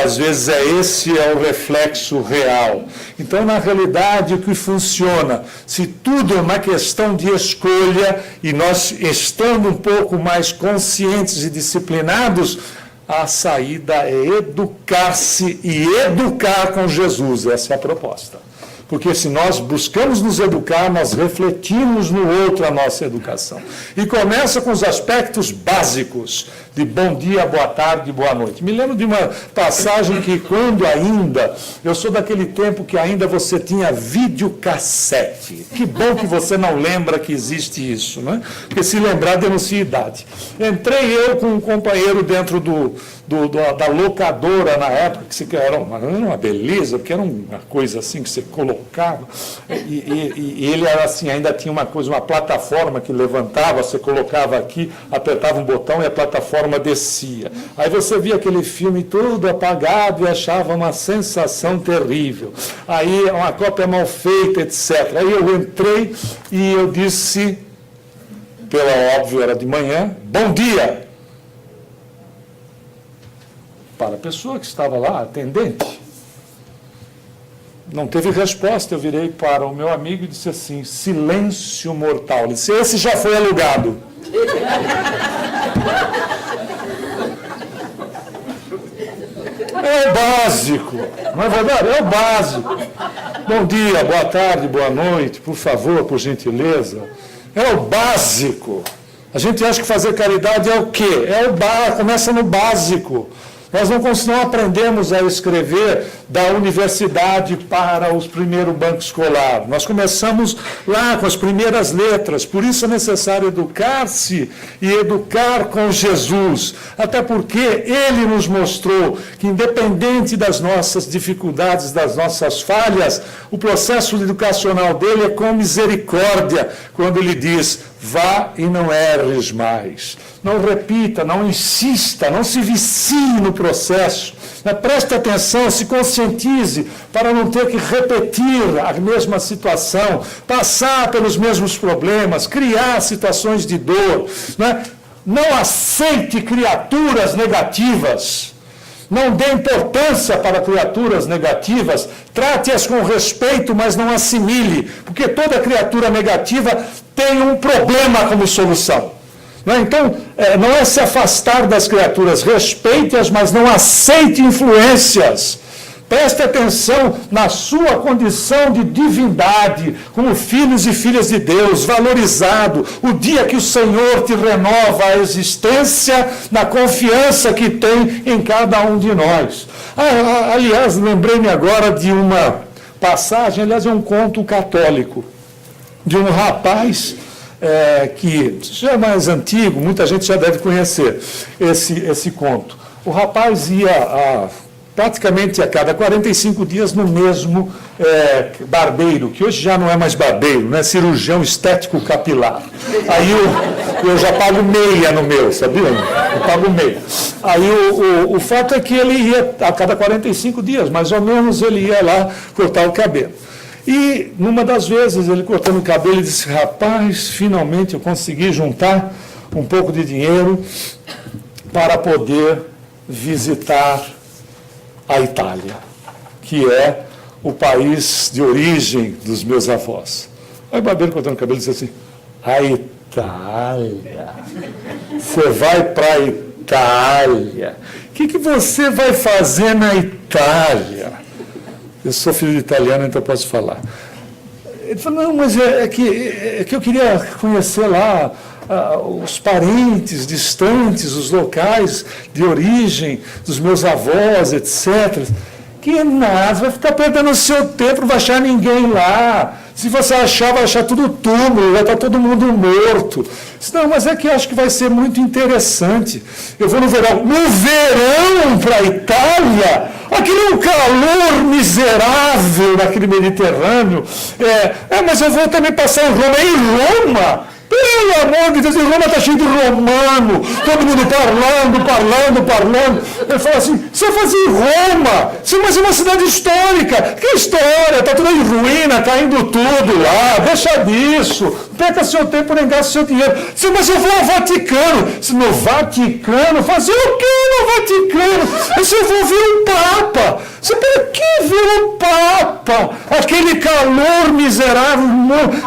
Às vezes esse é o reflexo real. Então, na realidade, o que funciona, se tudo é uma questão de escolha, e nós estando um pouco mais conscientes e disciplinados, a saída é educar-se e educar com Jesus. Essa é a proposta. Porque se nós buscamos nos educar, nós refletimos no outro a nossa educação. E começa com os aspectos básicos de bom dia, boa tarde, boa noite. Me lembro de uma passagem que quando ainda, eu sou daquele tempo que ainda você tinha videocassete. Que bom que você não lembra que existe isso, né? Porque se lembrar denuncia idade. Entrei eu com um companheiro dentro da locadora na época, que era uma beleza, porque era uma coisa assim que você colocava, e ele era assim, ainda tinha uma coisa, uma plataforma que levantava, você colocava aqui, apertava um botão e a plataforma descia. Aí você via aquele filme todo apagado e achava uma sensação terrível. Aí uma cópia mal feita, etc. Aí eu entrei e eu disse, pela óbvio, era de manhã, bom dia! Para a pessoa que estava lá, atendente. Não teve resposta, eu virei para o meu amigo e disse assim, silêncio mortal. Ele disse, esse já foi alugado. É o básico, não é verdade? É o básico. Bom dia, boa tarde, boa noite, por favor, por gentileza. É o básico. A gente acha que fazer caridade é o quê? Começa no básico. Nós não aprendemos a escrever da universidade para o primeiro banco escolar. Nós começamos lá com as primeiras letras. Por isso é necessário educar-se e educar com Jesus. Até porque ele nos mostrou que, independente das nossas dificuldades, das nossas falhas, o processo educacional dele é com misericórdia, quando ele diz, vá e não erres mais. Não repita, não insista, não se vicie no processo. Preste atenção, se conscientize para não ter que repetir a mesma situação, passar pelos mesmos problemas, criar situações de dor. Não aceite criaturas negativas. Não dê importância para criaturas negativas. Trate-as com respeito, mas não assimile. Porque toda criatura negativa tem um problema como solução. Então, não é se afastar das criaturas, respeite-as, mas não aceite influências. Preste atenção na sua condição de divindade, como filhos e filhas de Deus, valorizado, o dia que o Senhor te renova a existência, na confiança que tem em cada um de nós. Aliás, lembrei-me agora de uma passagem, aliás, é um conto católico, de um rapaz que já é mais antigo, muita gente já deve conhecer esse conto. O rapaz ia praticamente a cada 45 dias no mesmo barbeiro, que hoje já não é mais barbeiro, né? Cirurgião estético capilar. Aí eu já pago meia no meu, sabia? Eu pago meia. Aí o fato é que ele ia a cada 45 dias, mais ou menos, ele ia lá cortar o cabelo. E, numa das vezes, ele cortando o cabelo, ele disse, rapaz, finalmente eu consegui juntar um pouco de dinheiro para poder visitar a Itália, que é o país de origem dos meus avós. Aí o barbeiro cortando o cabelo disse assim, a Itália? Você vai para a Itália? O que você vai fazer na Itália? Eu sou filho de italiano, então posso falar. Ele falou, não, mas é que eu queria conhecer lá os parentes distantes, os locais de origem dos meus avós, etc. Que nada, vai ficar perdendo o seu tempo, não vai achar ninguém lá. Se você achar, vai achar tudo túmulo, vai estar todo mundo morto. Não, mas é que acho que vai ser muito interessante. Eu vou no verão. No verão para a Itália? Aquele calor miserável naquele Mediterrâneo. Mas eu vou também passar em Roma. Em Roma? Pelo amor de Deus, em Roma está cheio de romano, todo mundo parlando. Ele fala assim, você fazia em Roma, mas é uma cidade histórica. Que história? Está tudo em ruína, caindo tudo lá, deixa disso. Perca seu tempo, nem gasta seu dinheiro. Mas eu vou ao Vaticano. No Vaticano? Fazer o quê no Vaticano? Eu vou ver o Papa. Você para que ver o Papa? Aquele calor miserável,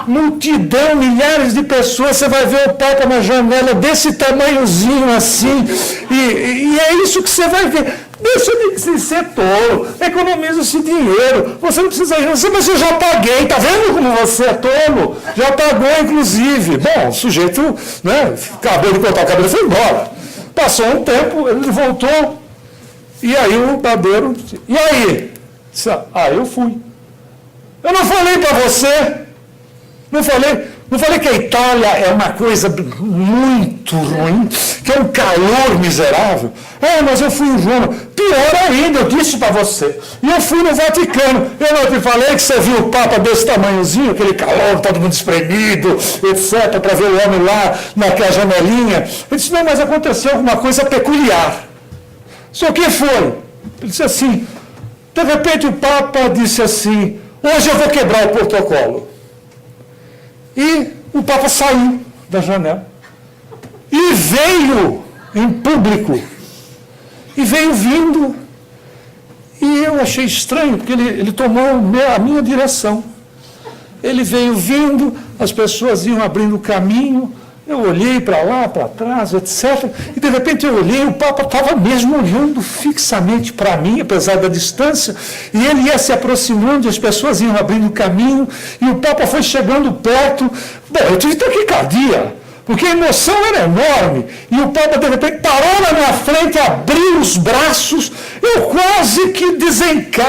multidão, milhares de pessoas, você vai ver o Papa na janela desse tamanhozinho assim, e é isso que você vai ver. Deixa de ser tolo, economiza esse dinheiro, você não precisa ir, mas eu já paguei, tá vendo como você é tolo? Já pagou, inclusive. Bom, o sujeito, né, acabou de cortar o cabelo e foi embora. Passou um tempo, ele voltou, e aí o padeiro disse, e aí? Eu fui. Eu não falei para você, não falei que a Itália é uma coisa muito ruim, que é um calor miserável. Mas eu fui em Roma. Pior ainda, eu disse para você. E eu fui no Vaticano. Eu não te falei que você viu o Papa desse tamanhozinho, aquele calor, todo mundo espremido, etc., para ver o homem lá naquela janelinha. Ele disse, não, mas aconteceu alguma coisa peculiar. Só que foi? Ele disse assim, de repente o Papa disse assim, hoje eu vou quebrar o protocolo. E o Papa saiu da janela e veio em público, e veio vindo, e eu achei estranho, porque ele tomou a minha direção. Ele veio vindo, as pessoas iam abrindo o caminho, eu olhei para lá, para trás, etc. E de repente eu olhei, o Papa estava mesmo olhando fixamente para mim, apesar da distância, e ele ia se aproximando, as pessoas iam abrindo o caminho, e o Papa foi chegando perto. Bom, eu tive taquicardia, porque a emoção era enorme, e o Papa de repente parou na minha frente, abriu os braços, eu quase que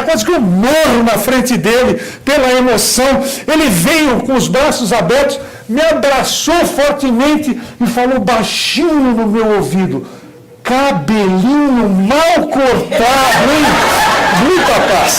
quase que eu morro na frente dele, pela emoção. Ele veio com os braços abertos, me abraçou fortemente e falou baixinho no meu ouvido, cabelinho mal cortado, hein? Muita paz.